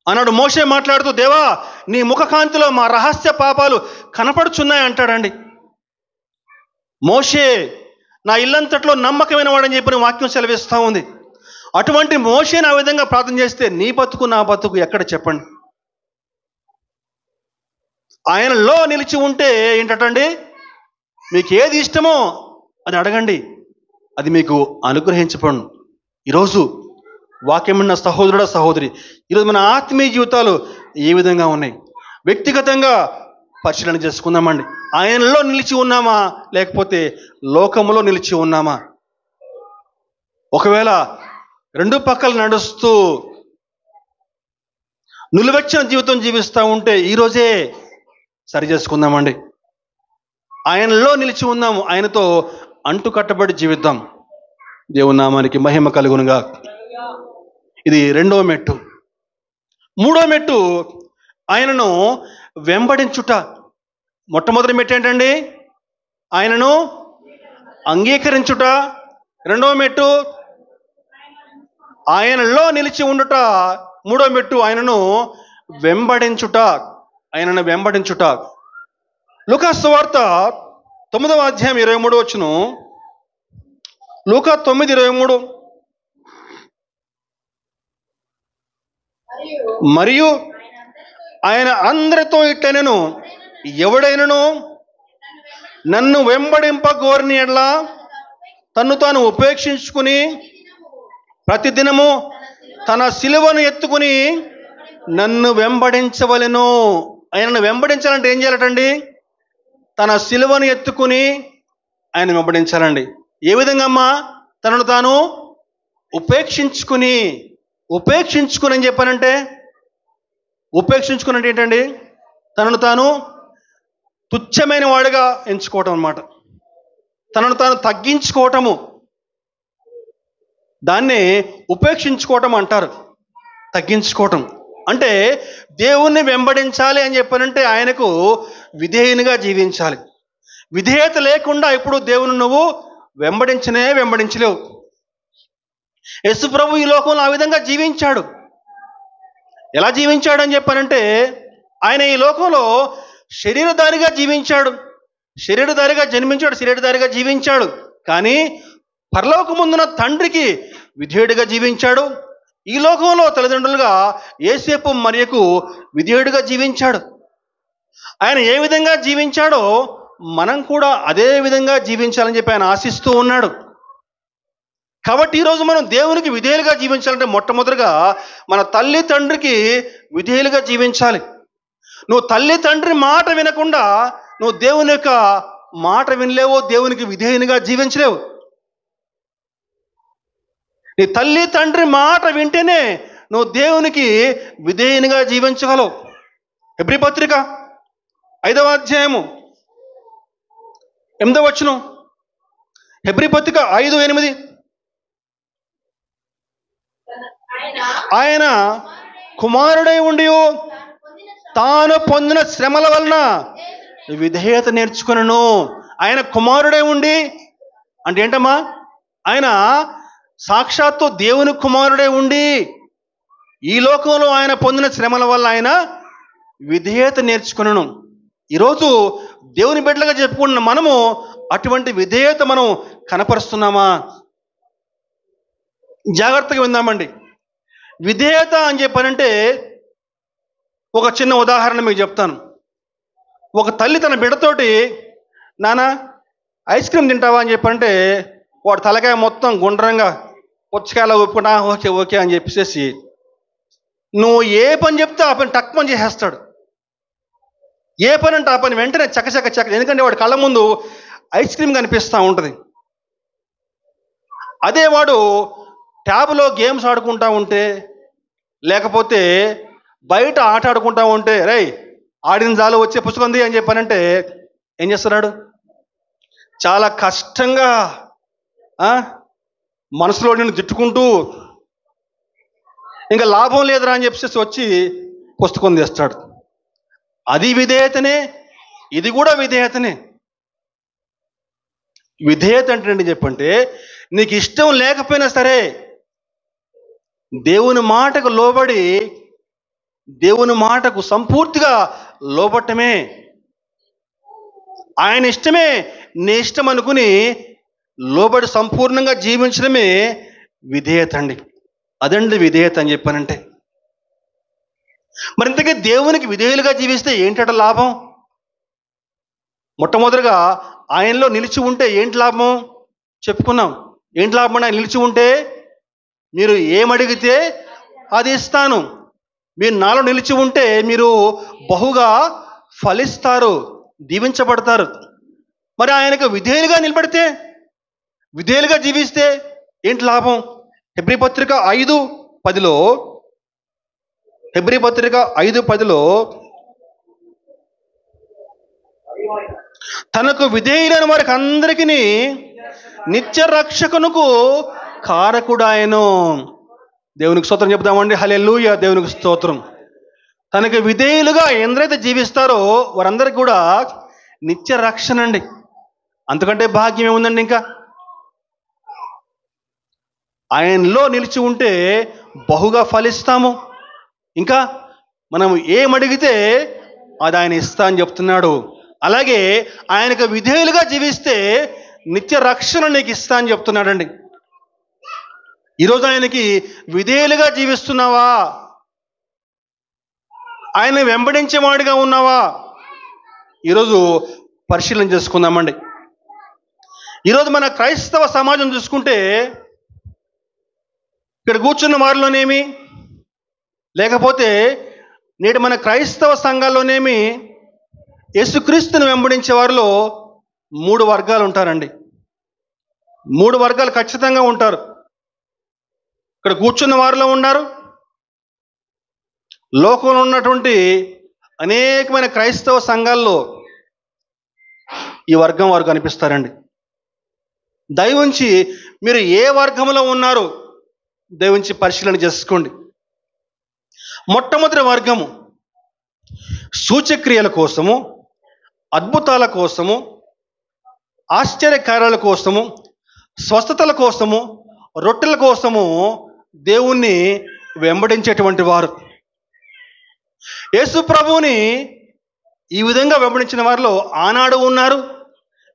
అన్నాడు మోషే మాట్లాడుతూ. దేవా నీ ముఖకాంతిలో మా రహస్య పాపాలు కనపడుచున్నాయి అంటాడండి మోషే. నా ఇల్లంతట్లో నమ్మకమైన వాడని చెప్పిన వాక్యం సెలవిస్తూ ఉంది. అటువంటి మోషేని ఆ విధంగా ప్రార్థన చేస్తే నీ బతుకు నా బతుకు ఎక్కడ చెప్పండి? ఆయనలో నిలిచి ఉంటే ఏంటండి, మీకు ఏది ఇష్టమో అది అడగండి, అది మీకు అనుగ్రహించబడును. ఈరోజు వాక్యం ఉన్న సహోదరుడా సహోదరి, ఈరోజు మన ఆత్మీయ జీవితాలు ఏ విధంగా ఉన్నాయి? వ్యక్తిగతంగా పరిశీలన చేసుకుందామండి. ఆయనలో నిలిచి ఉన్నామా, లేకపోతే లోకములో నిలిచి ఉన్నామా? ఒకవేళ రెండు పక్కలు నడుస్తూ నిలువెచ్చిన జీవితం జీవిస్తూ ఉంటే ఈరోజే సరి చేసుకుందామండి. ఆయనలో నిలిచి ఉన్నాము, ఆయనతో అంటు కట్టబడి జీవిద్దాం. దేవుని నామానికి మహిమ కలుగునుగా. ఇది రెండవ మెట్టు. మూడో మెట్టు ఆయనను వెంబడించుట. మొట్టమొదటి మెట్టు ఏంటండి? ఆయనను అంగీకరించుట. రెండవ మెట్టు ఆయనలో నిలిచి ఉండుట. మూడో మెట్టు ఆయనను వెంబడించుట. ఆయనను వెంబడించుట. లూకా సువార్త 9వ అధ్యాయం 23వ వచనం. లూకా 9:23. మరియు ఆయన అందరితో ఇట్లనెను, ఎవడైనను నన్ను వెంబడింపగోరిన యెడల తన్ను తాను ఉపేక్షించుకుని ప్రతిదినము తన సిలువను ఎత్తుకుని నన్ను వెంబడించవలెను. ఆయనను వెంబడించాలంటే ఏం చేయాలటండి? తన సిలువను ఎత్తుకుని ఆయన వెంబడించాలండి. ఏ విధంగా అమ్మా? తనను తాను ఉపేక్షించుకుని అని చెప్పానంటే, ఉపేక్షించుకుని అంటే ఏంటండి? తనను తాను తుచ్చమైన వాడిగా ఎంచుకోవటం అన్నమాట. తనను తాను తగ్గించుకోవటము, దాన్నే ఉపేక్షించుకోవటం అంటారు. తగ్గించుకోవటం అంటే దేవుణ్ణి వెంబడించాలి అని చెప్పానంటే ఆయనకు విధేయునిగా జీవించాలి. విధేయత లేకుండా ఇప్పుడు దేవుని నువ్వు వెంబడించలేవు. యేసు ప్రభు ఈ లోకంలో ఆ విధంగా జీవించాడు. ఎలా జీవించాడు అని చెప్పానంటే, ఆయన ఈ లోకంలో శరీరధారిగా జీవించాడు, శరీరధారిగా జన్మించాడు, శరీరధారిగా జీవించాడు. కానీ పరలోకమందున తండ్రికి విధేయుడిగా జీవించాడు. ఈ లోకంలో తల్లిదండ్రులుగా యేసేపు మరియకు విధేయుడిగా జీవించాడు. ఆయన ఏ విధంగా జీవించాడో మనం కూడా అదే విధంగా జీవించాలని చెప్పి ఆయన ఆశిస్తూ ఉన్నాడు. కాబట్టి ఈరోజు మనం దేవునికి విధేయులుగా జీవించాలంటే మొట్టమొదటిగా మన తల్లి తండ్రికి విధేయులుగా జీవించాలి. నువ్వు తల్లి తండ్రి మాట వినకుండా నువ్వు దేవుని యొక్క మాట వినలేవో, దేవునికి విధేయునిగా జీవించలేవు. నీ తల్లి తండ్రి మాట వింటేనే నువ్వు దేవునికి విధేయునిగా జీవించగలవు. హెబ్రీ పత్రిక 5వ అధ్యాయము 8వ వచనం. హెబ్రీ పత్రిక 5:8. ఆయన కుమారుడై ఉండి తాను పొందిన శ్రమల వలన విధేయత నేర్చుకునను. ఆయన కుమారుడై ఉండి అంటే ఏంటమ్మా? ఆయన సాక్షాత్తు దేవుని కుమారుడై ఉండి ఈ లోకంలో ఆయన పొందిన శ్రమల వల్ల ఆయన విధేయత నేర్చుకునను. ఈరోజు దేవుని బిడ్డలుగా చెప్పుకున్న మనము అటువంటి విధేయత మనం కనపరుస్తున్నామా? జాగ్రత్తగా విందామండి. విధేయత అని చెప్పానంటే ఒక చిన్న ఉదాహరణ మీకు చెప్తాను. ఒక తల్లి తన బిడ్డతోటి నాన్న ఐస్ క్రీమ్ తింటావా అని చెప్పంటే వాడు తలకాయ మొత్తం గుండ్రంగా పుచ్చకాయలా ఒప్పుకున్నా ఓకే ఓకే అని చెప్పేసి నువ్వు ఏ పని చెప్తే ఆ పని టక్ పని చేసేస్తాడు. ఏ పని అంటే ఆ పని వెంటనే చక్క. ఎందుకంటే వాడి కళ్ళ ముందు ఐస్ క్రీమ్ కనిపిస్తూ ఉంటుంది. అదే వాడు ట్యాబ్లో గేమ్స్ ఆడుకుంటా ఉంటే లేకపోతే బయట ఆట ఆడుకుంటా ఉంటే రై ఆడిన జాలు వచ్చే పుచ్చుకుంది అని చెప్పానంటే ఏం చేస్తున్నాడు? చాలా కష్టంగా మనసులో నిన్ను తిట్టుకుంటూ ఇంకా లాభం లేదురా అని చెప్పేసి వచ్చి పుస్తకం తెస్తాడు. అది విధేయతనే, ఇది కూడా విధేయతనే. విధేయత అంటే చెప్పంటే నీకు ఇష్టం లేకపోయినా సరే దేవుని మాటకు లోబడి దేవుని మాటకు సంపూర్తిగా లోబట్టమే. ఆయన ఇష్టమే నీ ఇష్టం అనుకుని లోబడి సంపూర్ణంగా జీవించడమే విధేయత అండి. అదండి విధేయత అని చెప్పానంటే. మరి ఇంతకీ దేవునికి విధేయులుగా జీవిస్తే ఏంటట లాభం? మొట్టమొదటిగా ఆయనలో నిలిచి ఉంటే ఏంటి లాభం చెప్పుకున్నాం. ఏంటి లాభం? ఆయన నిలిచి ఉంటే మీరు ఏమడిగితే అది ఇస్తాను. మీరు నాలో నిలిచి ఉంటే మీరు బహుగా ఫలిస్తారు, దీవించబడతారు. మరి ఆయనకు విధేయులుగా నిలబడితే, విధేయులుగా జీవిస్తే ఏంటి లాభం? హెబ్రీ పత్రిక 5:10 హెబ్రీ పత్రిక 5:10 తనకు విధేయులైన వారికి అందరికీ నిత్య రక్షకునకు కారకుడాయను. దేవునికి స్తోత్రం చెప్దామండి. హల్లెలూయా, దేవునికి స్తోత్రం. తనకు విధేయులుగా ఎందరైతే జీవిస్తారో వారందరికీ కూడా నిత్య రక్షణ అండి. అంతకంటే భాగ్యం ఏముందండి? ఇంకా ఆయనలో నిలిచి ఉంటే బహుగా ఫలిస్తాము. ఇంకా మనం ఏమడిగితే అది ఆయన ఇస్తా అని చెప్తున్నాడు. అలాగే ఆయనకు విధేయులుగా జీవిస్తే నిత్య రక్షణ నీకు ఇస్తా అని చెప్తున్నాడండి. ఈరోజు ఆయనకి విధేయులుగా జీవిస్తున్నావా? ఆయన వెంబడించేవాడిగా ఉన్నావా? ఈరోజు పరిశీలన చేసుకుందామండి. ఈరోజు మన క్రైస్తవ సమాజం చూసుకుంటే ఇక్కడ కూర్చున్న వారిలోనేమి లేకపోతే నేటి మన క్రైస్తవ సంఘాల్లోనేమి యేసుక్రీస్తుని వెంబడించే వారిలో 3 వర్గాలు ఉంటారండి. 3 వర్గాలు ఖచ్చితంగా ఉంటారు. ఇక్కడ కూర్చున్న వారిలో ఉన్నారు, లోకంలో ఉన్నటువంటి అనేకమైన క్రైస్తవ సంఘాల్లో ఈ వర్గం వారు కనిపిస్తారండి. దయవుంచి మీరు ఏ వర్గంలో ఉన్నారు దయవుంచి పరిశీలన చేసుకోండి. మొట్టమొదటి వర్గము సూచక్రియల కోసము, అద్భుతాల కోసము, ఆశ్చర్యకార్యాల కోసము, స్వస్థతల కోసము, రొట్టెల కోసము దేవుణ్ణి వెంబడించేటువంటి వారు. యేసు ప్రభువుని ఈ విధంగా వెంబడించిన వారిలో ఆనాడు ఉన్నారు,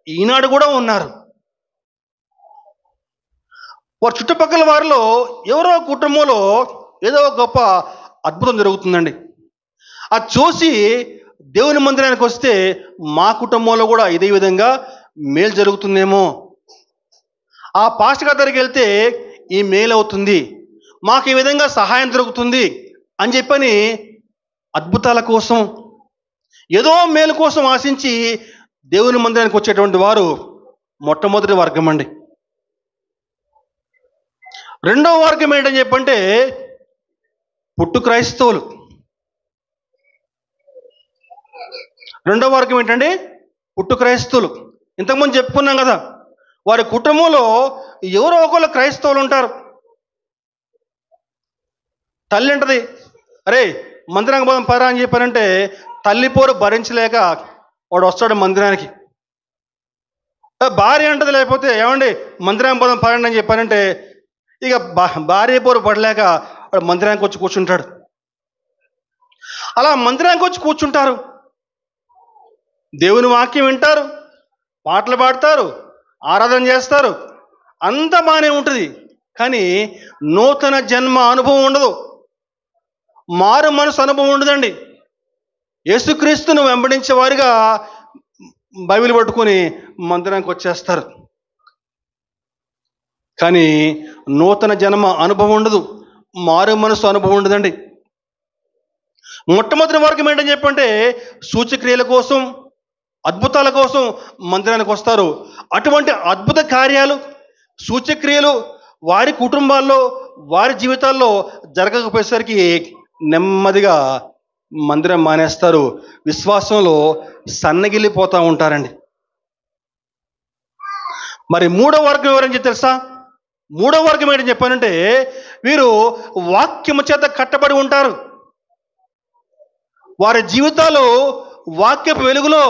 ఈనాడు కూడా ఉన్నారు. వారి చుట్టుపక్కల వారిలో ఎవరో కుటుంబంలో ఏదో గొప్ప అద్భుతం జరుగుతుందండి. అది చూసి దేవుని మందిరానికి వస్తే మా కుటుంబంలో కూడా ఇదే విధంగా మేలు జరుగుతుందేమో, ఆ పాస్టర్ గారి దగ్గరికి వెళ్తే ఈ మేలు అవుతుంది, మాకు ఈ విధంగా సహాయం దొరుకుతుంది అని చెప్పని అద్భుతాల కోసం ఏదో మేలు కోసం ఆశించి దేవుని మందిరానికి వచ్చేటువంటి వారు మొట్టమొదటి వర్గం అండి. రెండవ వర్గం ఏంటని చెప్పంటే పుట్టు క్రైస్తవులు. రెండవ వర్గం ఏంటండి? పుట్టు క్రైస్తవులు. ఇంతకుముందు చెప్పుకున్నాం కదా, వారి కుటుంబంలో ఎవరో ఒకళ్ళు క్రైస్తవులు ఉంటారు. తల్లి అంటది, అరే మందిరానికి పోదాం పరా అని చెప్పారంటే తల్లి పోరు భరించలేక వాడు వస్తాడు మందిరానికి. భార్య అంటది, లేకపోతే ఏమండి మందిరానికి పోదాం పరండి అని చెప్పారంటే ఇక భార్య పోరు పడలేక వాడు మందిరానికి వచ్చి కూర్చుంటాడు. అలా మందిరానికి వచ్చి కూర్చుంటారు, దేవుని వాక్యం వింటారు, పాటలు పాడతారు, ఆరాధన చేస్తారు, అంతా బాగానే ఉంటుంది. కానీ నూతన జన్మ అనుభవం ఉండదు, మారు మనసు అనుభవం ఉండదండి. యేసుక్రీస్తును వెంబడించే వారిగా బైబిల్ పట్టుకొని మందిరానికి వచ్చేస్తారు, కానీ నూతన జన్మ అనుభవం ఉండదు, మారు మనసు అనుభవం ఉండదండి. మొట్టమొదటి వర్గం ఏంటని చెప్పంటే సూచక్రియల కోసం, అద్భుతాల కోసం మందిరానికి వస్తారు. అటువంటి అద్భుత కార్యాలు, సూచక్రియలు వారి కుటుంబాల్లో, వారి జీవితాల్లో జరగకపోయేసరికి నెమ్మదిగా మందిరం మానేస్తారు, విశ్వాసంలో సన్నగిల్లిపోతూ ఉంటారండి. మరి మూడో వర్గం ఎవరని చెప్పి తెలుసా? మూడో వర్గం ఏంటని చెప్పానంటే వీరు వాక్యము చేత కట్టబడి ఉంటారు. వారి జీవితాలు వాక్యపు వెలుగులో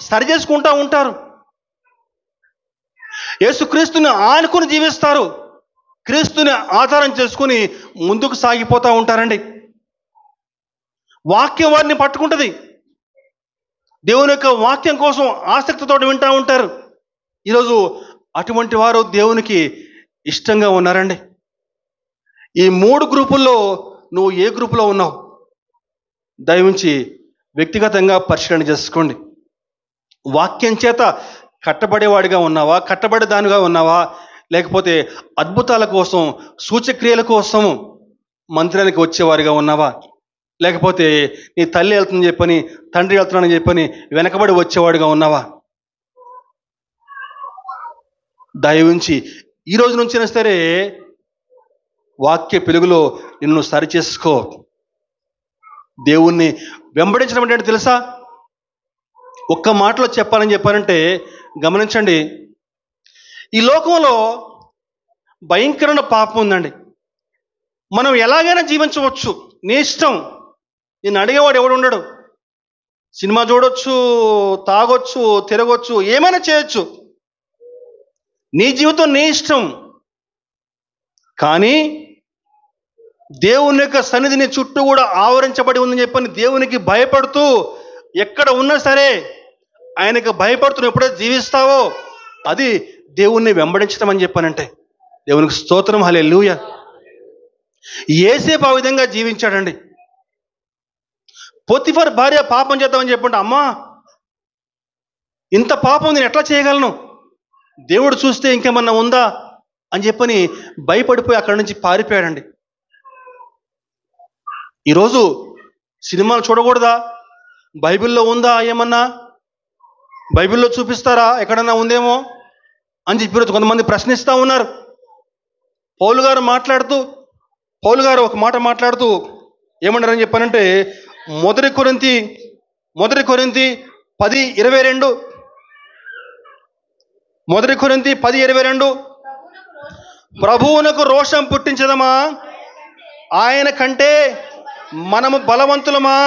సరిచేసుకుంటూ ఉంటారు. యేసుక్రీస్తుని ఆనుకుని జీవిస్తారు, క్రీస్తుని ఆధారం చేసుకుని ముందుకు సాగిపోతూ ఉంటారండి. వాక్యం వారిని పట్టుకుంటుంది, దేవుని యొక్క వాక్యం కోసం ఆసక్తితో వింటూ ఉంటారు. ఈరోజు అటువంటి వారు దేవునికి ఇష్టంగా ఉన్నారండి. ఈ 3 గ్రూపుల్లో నువ్వు ఏ గ్రూపులో ఉన్నావు? దయవుంచి వ్యక్తిగతంగా పరిశీలన చేసుకోండి. వాక్యం చేత కట్టబడేవాడిగా ఉన్నావా, కట్టబడేదానిగా ఉన్నావా, లేకపోతే అద్భుతాల కోసం, సూచక్రియల కోసం మందిరానికి వచ్చేవారిగా ఉన్నావా, లేకపోతే నీ తల్లి వెళ్తుందని చెప్పని, తండ్రి వెళ్తున్నానని చెప్పని వెనకబడి వచ్చేవాడిగా ఉన్నావా? దయవుంచి ఈ రోజు నుంచైనా సరే వాక్య పెలుగులో నిన్ను సరిచేసుకో. దేవుణ్ణి వెంబడించడం అంటే తెలుసా? ఒక్క మాటలో చెప్పాలని చెప్పారంటే గమనించండి, ఈ లోకంలో భయంకరమైన పాపం ఉందండి. మనం ఎలాగైనా జీవించవచ్చు, నీ ఇష్టం, నిన్ను అడిగేవాడు ఎవడు ఉండడు. సినిమా చూడొచ్చు, తాగొచ్చు, తిరగొచ్చు, ఏమైనా చేయొచ్చు, నీ జీవితం నీ ఇష్టం. కానీ దేవుని యొక్క సన్నిధిని చుట్టూ కూడా ఆవరించబడి ఉందని చెప్పని దేవునికి భయపడుతూ ఎక్కడ ఉన్నా సరే ఆయనకు భయపడుతూ ఎప్పుడైతే జీవిస్తావో అది దేవుణ్ణి వెంబడించడం అని చెప్పానంటే దేవునికి స్తోత్రం, హల్లెలూయా. యేసేపు ఆ విధంగా జీవించాడండి. పోతిఫర్ భార్య పాపం చేద్దామని చెప్పండి, అమ్మా ఇంత పాపం నేను ఎట్లా చేయగలను, దేవుడు చూస్తే ఇంకేమన్నా ఉందా అని చెప్పని భయపడిపోయి అక్కడి నుంచి పారిపోయాడండి. ఈరోజు సినిమాలు చూడకూడదా? బైబిల్లో ఉందా? ఏమన్నా బైబిల్లో చూపిస్తారా? ఎక్కడన్నా ఉందేమో అని చెప్పి కొంతమంది ప్రశ్నిస్తూ ఉన్నారు. పౌలు గారు ఒక మాట మాట్లాడుతూ ఏమన్నారని చెప్పానంటే మొదటి కొరింథీ 10:22 మొదటి కొరింథీ 10:22 ప్రభువునకు రోషం పుట్టించదమా, ఆయన కంటే మనము బలవంతులమా,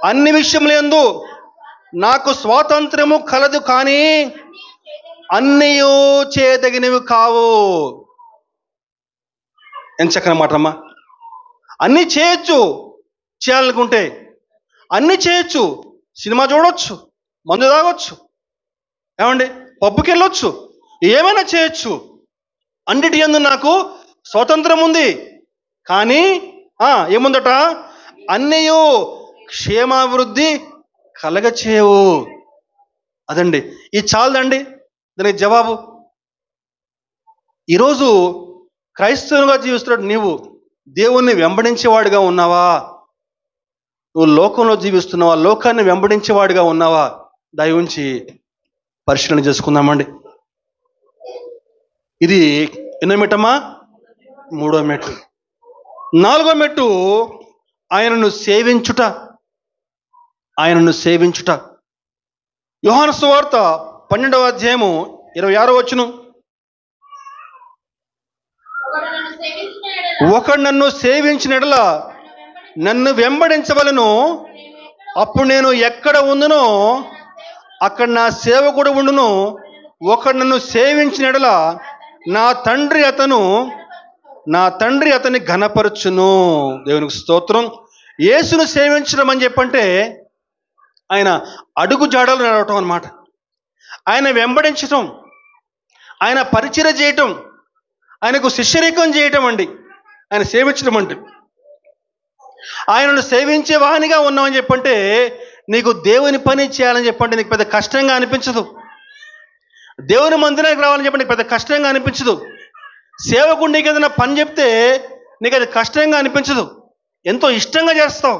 అన్ని విషయములందు నాకు స్వాతంత్రము కలదు, కానీ అన్నయూ చేయదగినవి కావు. ఎంత చక్కని మాటమ్మా. అన్నీ చేయొచ్చు, చేయాలనుకుంటే అన్నీ చేయొచ్చు. సినిమా చూడొచ్చు, మందు తాగొచ్చు, ఏమండి పబ్బుకి వెళ్ళొచ్చు, ఏమైనా చేయొచ్చు, అన్నిటి యందు నాకు స్వాతంత్రం ఉంది. కానీ ఏముందట, అన్నయూ క్షేమాభివృద్ధి కలగచేయవు. అదండి, ఇది చాలదండి దానికి జవాబు. ఈరోజు క్రైస్తవునిగా జీవిస్తున్నాడు నీవు దేవుణ్ణి వెంబడించేవాడిగా ఉన్నావా? నువ్వు లోకంలో జీవిస్తున్నావా? లోకాన్ని వెంబడించేవాడిగా ఉన్నావా? దయవుంచి పరిశీలన చేసుకుందామండి. ఇది ఎన్నో మెట్టమ్మా? 3వ మెట్టు. 4వ మెట్టు ఆయనను సేవించుట. యోహాను సువార్త 12వ అధ్యాయము 26వ వచనం, ఒకడు నన్ను సేవించిన యెడల నన్ను వెంబడించవలను, అప్పుడు నేను ఎక్కడ ఉండునో అక్కడ నా సేవకుడు ఉండును. ఒకడు నన్ను సేవించిన యెడల నా తండ్రి అతన్ని ఘనపరచును. దేవునికి స్తోత్రం. యేసును సేవించడం అని చెప్పంటే ఆయన అడుగు జాడలు నడవటం అన్నమాట. ఆయన వెంబడించటం, ఆయన పరిచర్య చేయటం, ఆయనకు శిష్యరికం చేయటం అండి ఆయన సేవించడం అంటే. ఆయనను సేవించే వాహనిగా ఉన్నామని చెప్పంటే నీకు దేవుని పని చేయాలని చెప్పంటే నీకు పెద్ద కష్టంగా అనిపించదు. దేవుని మందిరానికి రావాలని చెప్పంటే నీకు పెద్ద కష్టంగా అనిపించదు. సేవకుడు నీకు ఏదైనా పని చెప్తే నీకు అది కష్టంగా అనిపించదు, ఎంతో ఇష్టంగా చేస్తావు.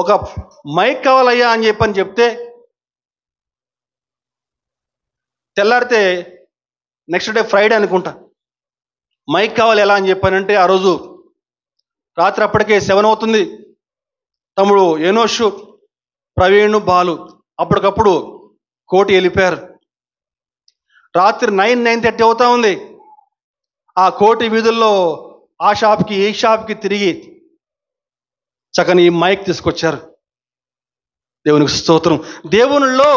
ఒక మైక్ కావాలయ్యా అని చెప్పని చెప్తే తెల్లారితే నెక్స్ట్ డే ఫ్రైడే అనుకుంటా మైక్ కావాలి ఎలా అని చెప్పానంటే ఆ రోజు రాత్రి అప్పటికే 7 అవుతుంది. తమ్ముడు ఎనోషు, ప్రవీణ్, బాలు అప్పటికప్పుడు కోటి వెళ్ళిపోయారు. రాత్రి 9:30 అవుతా ఉంది. ఆ కోటి వీధుల్లో ఆ షాప్కి ఈ షాప్కి తిరిగి చక్కని ఈ మైక్ తీసుకొచ్చారు. దేవునికి స్తోత్రం. దేవునిలో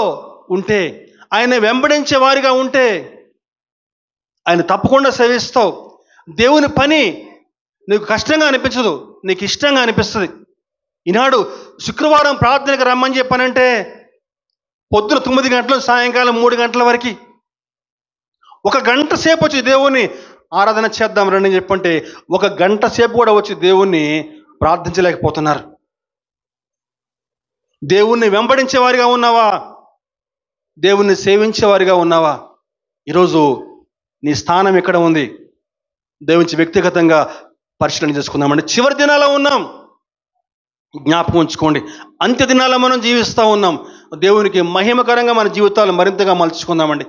ఉంటే, ఆయన వెంబడించే వారిగా ఉంటే ఆయన తప్పకుండా సేవిస్తావు. దేవుని పని నీకు కష్టంగా అనిపించదు, నీకు ఇష్టంగా అనిపిస్తుంది. ఈనాడు శుక్రవారం ప్రార్థనకు రమ్మని చెప్పానంటే పొద్దున 9 గంటలు సాయంకాలం 3 గంటల వరకు 1 గంట సేపు వచ్చి దేవుణ్ణి ఆరాధన చేద్దాం రండి అని చెప్పంటే 1 గంట సేపు కూడా వచ్చి దేవుణ్ణి ప్రార్థించలేకపోతున్నారు. దేవుణ్ణి వెంబడించేవారిగా ఉన్నావా? దేవుణ్ణి సేవించేవారిగా ఉన్నావా? ఈరోజు నీ స్థానం ఎక్కడ ఉంది? దేవుని వ్యక్తిగతంగా పరిశీలన చేసుకుందామండి. చివరి దినాల్లో ఉన్నాం, జ్ఞాపకం ఉంచుకోండి. అంత్య దినాల్లో మనం జీవిస్తూ ఉన్నాం. దేవునికి మహిమకరంగా మన జీవితాలు మరింతగా మలుచుకుందామండి.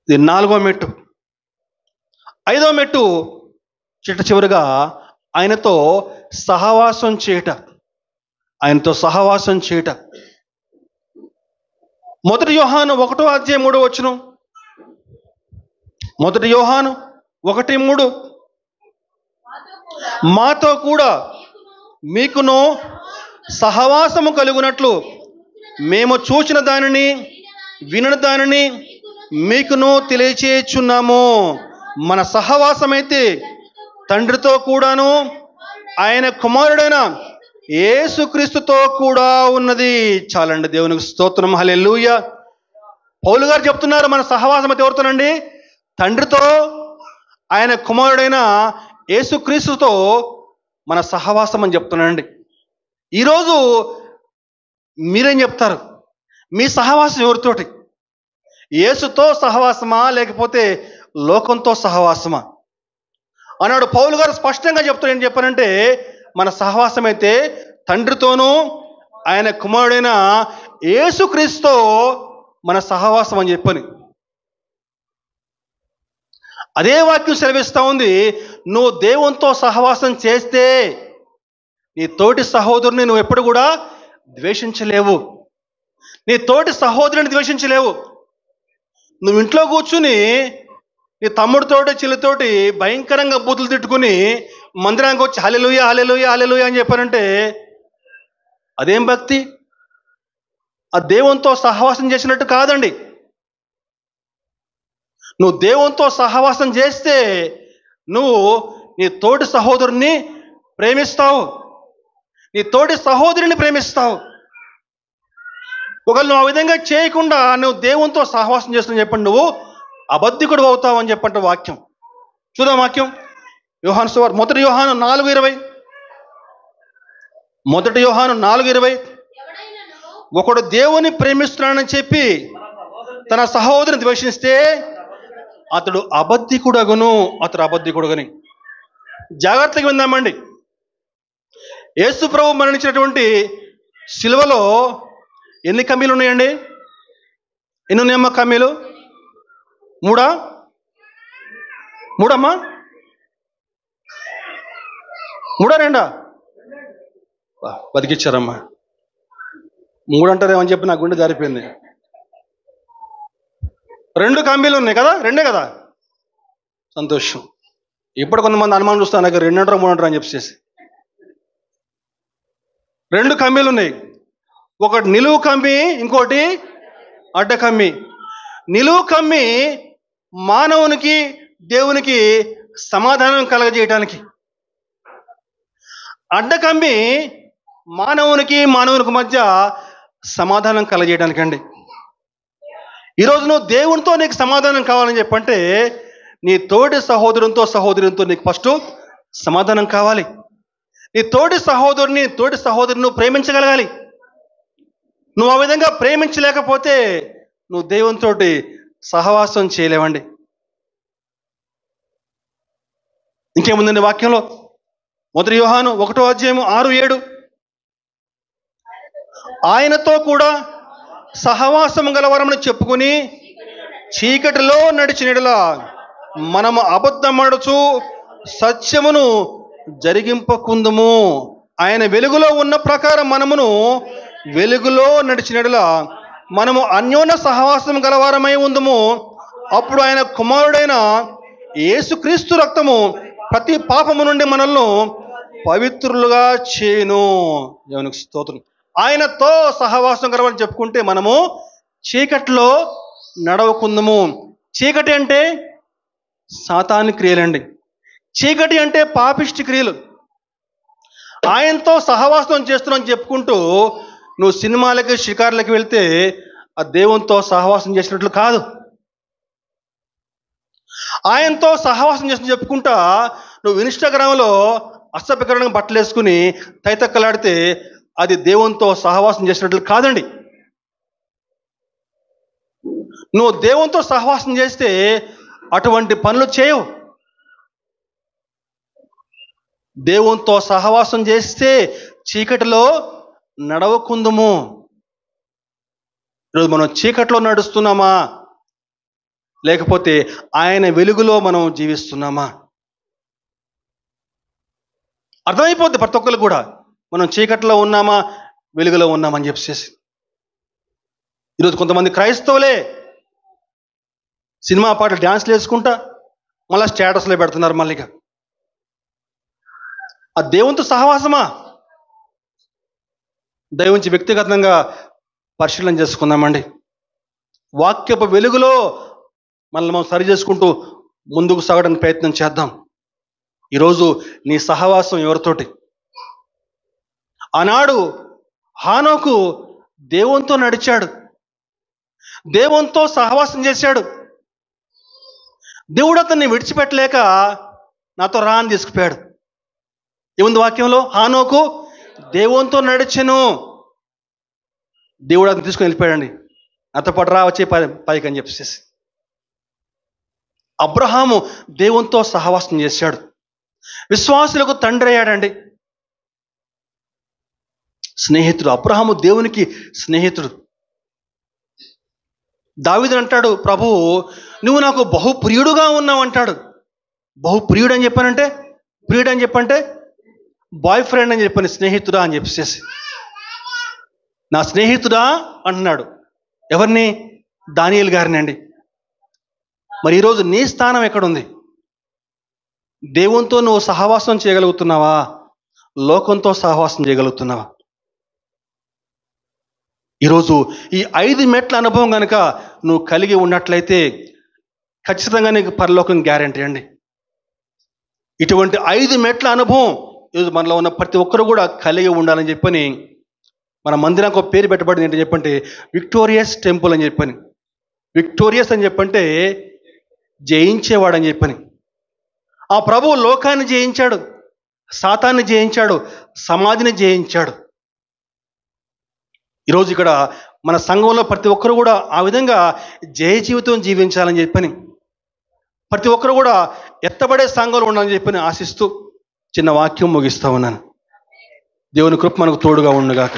ఇది 4వ మెట్టు. 5వ మెట్టు చిట్ట చివరిగా ఆయనతో సహవాసం చేయట. ఆయనతో సహవాసం చేయట. 1 యోహాను 1వ అధ్యాయం 3వ వచనం. 1 యోహాను 1:3 మాతో కూడా మీకును సహవాసము కలుగునట్లు మేము చూచిన దానిని వినిన దానిని మీకును తెలియచేయుచున్నాము. మన సహవాసమైతే తండ్రితో కూడాను ఆయన కుమారుడైన యేసుక్రీస్తుతో కూడా ఉన్నది. చాలండి. దేవునికి స్తోత్రం. హల్లెలూయా. పౌలు గారు చెప్తున్నారు మన సహవాసం అయితే ఎవరితోనండి? తండ్రితో ఆయన కుమారుడైన యేసుక్రీస్తుతో మన సహవాసం అని చెప్తున్నానండి. ఈరోజు మీరేం చెప్తారు? మీ సహవాసం ఎవరితోటి? యేసుతో సహవాసమా లేకపోతే లోకంతో సహవాసమా? అన్నాడు పౌలు గారు స్పష్టంగా చెప్తారు. ఏం చెప్పారంటే మన సహవాసం అయితే తండ్రితోనూ ఆయన కుమారుడైన యేసుక్రీస్తుతో మన సహవాసం అని చెప్పని. అదే వాక్యం సెలవిస్తూ ఉంది, నువ్వు దేవునితో సహవాసం చేస్తే నీ తోటి సహోదరుని నువ్వు ఎప్పుడు కూడా ద్వేషించలేవు. నీ తోటి సహోదరుని ద్వేషించలేవు. నువ్వు ఇంట్లో కూర్చుని నీ తమ్ముడితోటి చెల్లితోటి భయంకరంగా బూతులు తిట్టుకుని మందిరానికి వచ్చి హల్లెలూయా హల్లెలూయా హల్లెలూయా అని చెప్పారంటే అదేం భక్తి? ఆ దేవునితో సహవాసం చేసినట్టు కాదండి. నువ్వు దేవునితో సహవాసం చేస్తే నువ్వు నీ తోటి సహోదరుని ప్రేమిస్తావు, నీ తోటి సహోదరుని ప్రేమిస్తావు. ఒకవేళ నువ్వు ఆ విధంగా చేయకుండా నువ్వు దేవునితో సహవాసం చేస్తున్నా చెప్పండి, నువ్వు అబద్ధికుడు అవుతావు అని చెప్పంటే వాక్యం. చూద్దాం వాక్యం. యోహాను సువార్త 1 యోహాను 4:20. 1 యోహాను 4:20. ఒకడు దేవుని ప్రేమిస్తున్నానని చెప్పి తన సహోదరుని ద్వేషిస్తే అతడు అబద్ధికుడగును. అతడు అబద్ధికుడుగని. జాగ్రత్తగా విందామండి. యేసు ప్రభు మరణించినటువంటి శిలువలో ఎన్ని కమ్మీలు ఉన్నాయండి? ఎన్ని ఉన్నాయమ్మా కమ్మీలు? 3 3 3 2 బతికిచ్చారమ్మా. మూడు అంటారేమని చెప్పి నా గుండె జారిపోయింది. 2 కమ్మీలు ఉన్నాయి కదా, 2 కదా, సంతోషం. ఇప్పుడు కొంతమంది అనుమానం చూస్తాను, నాకు 2 అంటారు 3 అంటారు అని చెప్పేసి. 2 కమ్మీలు ఉన్నాయి, ఒకటి నిలువు కమ్మి, ఇంకోటి అడ్డ కమ్మి. నిలువు కమ్మి మానవునికి దేవునికి సమాధానం కలగజేయటానికి, అడ్డ కమ్మి మానవునికి మధ్య సమాధానం కలగజేయడానికి అండి. ఈరోజు నువ్వు దేవునితో నీకు సమాధానం కావాలని చెప్పంటే నీ తోటి సహోదరునితో నీకు ఫస్ట్ సమాధానం కావాలి. నీ తోటి సహోదరుని నువ్వు ప్రేమించగలగాలి. నువ్వు ఆ విధంగా ప్రేమించలేకపోతే నువ్వు దేవునితోటి సహవాసం చేయలేవండి. ఇంకేముందండి వాక్యంలో? 1 యోహాను 1:6-7 ఆయనతో కూడా సహవాసం గలవరమని చెప్పుకుని చీకటిలో నడిచినలా మనము అబద్ధమడుచు సత్యమును జరిగింపకుందుము. ఆయన వెలుగులో ఉన్న ప్రకారం మనమును వెలుగులో నడిచినలా మనము అన్యోన్య సహవాసం గలవారమై ఉందుము. అప్పుడు ఆయన కుమారుడైన యేసుక్రీస్తు రక్తము ప్రతి పాపము నుండి మనల్ని పవిత్రులుగా చేయును. దేవునికి స్తోత్రం. ఆయనతో సహవాసం గలవారని చెప్పుకుంటే మనము చీకట్లో నడవకుందుము. చీకటి అంటే సాతాను క్రియలండి. చీకటి అంటే పాపిష్టి క్రియలు. ఆయనతో సహవాసం చేస్తున్నామని చెప్పుకుంటూ నువ్వు సినిమాలకి షికారులకి వెళ్తే ఆ దేవునితో సహవాసం చేసినట్లు కాదు. ఆయనతో సహవాసం చేసి చెప్పుకుంటా నువ్వు ఇన్స్టాగ్రామ్లో అసభ్యకరంగా బట్టలు వేసుకుని తైతక్కలాడితే అది దేవునితో సహవాసం చేసినట్లు కాదండి. నువ్వు దేవునితో సహవాసం చేస్తే అటువంటి పనులు చేయవు. దేవునితో సహవాసం చేస్తే చీకటిలో నడవకుందుము. ఈరోజు మనం చీకట్లో నడుస్తున్నామా, లేకపోతే ఆయన వెలుగులో మనం జీవిస్తున్నామా? అర్థమైపోద్ది ప్రతి ఒక్కరు కూడా, మనం చీకట్లో ఉన్నామా వెలుగులో ఉన్నామని చెప్పేసి. ఈరోజు కొంతమంది క్రైస్తవులే సినిమా పాటలు డ్యాన్స్లు వేసుకుంటా మళ్ళీ స్టేటస్లో పెడుతున్నారు. మళ్ళీగా ఆ దేవునితో సహవాసమా? దైవంచి వ్యక్తిగతంగా పరిశీలన చేసుకుందామండి. వాక్యపు వెలుగులో మనల్ని మనం సరి చేసుకుంటూ ముందుకు సాగడానికి ప్రయత్నం చేద్దాం. ఈరోజు నీ సహవాసం ఎవరితోటి? ఆనాడు హానోకు దేవునితో నడిచాడు, దేవునితో సహవాసం చేశాడు. దేవుడు అతన్ని విడిచిపెట్టలేక నాతో రా అని తీసుకుపోయాడు. ఏముంది వాక్యంలో? హానోకు దేవునితో నడిచెను, దేవుడు అతను తీసుకొని వెళ్ళిపోయాడండి. నాతో పాటు రా వచ్చే పైకి అని చెప్పేసి. అబ్రహాము దేవునితో సహవాసం చేశాడు, విశ్వాసులకు తండ్రి అయ్యాడండి. స్నేహితుడు. అబ్రహాము దేవునికి స్నేహితుడు. దావీదు అంటాడు, ప్రభువు నువ్వు నాకు బహుప్రియుడుగా ఉన్నావు అంటాడు. బహుప్రియుడు అని చెప్పానంటే, ప్రియుడు అని చెప్పంటే బాయ్ ఫ్రెండ్ అని చెప్పాను, స్నేహితుడా అని చెప్పేసి. నా స్నేహితుడా అంటున్నాడు. ఎవరిని? దానియేలు గారిని అండి. మరి ఈరోజు నీ స్థానం ఎక్కడుంది? దేవునితో నువ్వు సహవాసం చేయగలుగుతున్నావా? లోకంతో సహవాసం చేయగలుగుతున్నావా? ఈరోజు ఈ 5 మెట్ల అనుభవం కనుక నువ్వు కలిగి ఉన్నట్లయితే ఖచ్చితంగా నీకు పరలోకం గ్యారెంటీ అండి. ఇటువంటి 5 మెట్ల అనుభవం ఈరోజు మనలో ఉన్న ప్రతి ఒక్కరు కూడా కలిగి ఉండాలని చెప్పని మన మందిరానికి ఒక పేరు పెట్టబడింది. ఏంటని చెప్పంటే విక్టోరియస్ టెంపుల్ అని చెప్పని. విక్టోరియస్ అని చెప్పంటే జయించేవాడు అని చెప్పని. ఆ ప్రభువు లోకాన్ని జయించాడు, సాతాన్ని జయించాడు, సమాధిని జయించాడు. ఈరోజు ఇక్కడ మన సంఘంలో ప్రతి ఒక్కరు కూడా ఆ విధంగా జయ జీవితం జీవించాలని చెప్పని, ప్రతి ఒక్కరు కూడా ఎత్తబడే సంఘంలో ఉండాలని చెప్పని ఆశిస్తూ చిన్న వాక్యం ముగిస్తా ఉన్నాను. దేవుని కృప మనకు తోడుగా ఉండుగాక.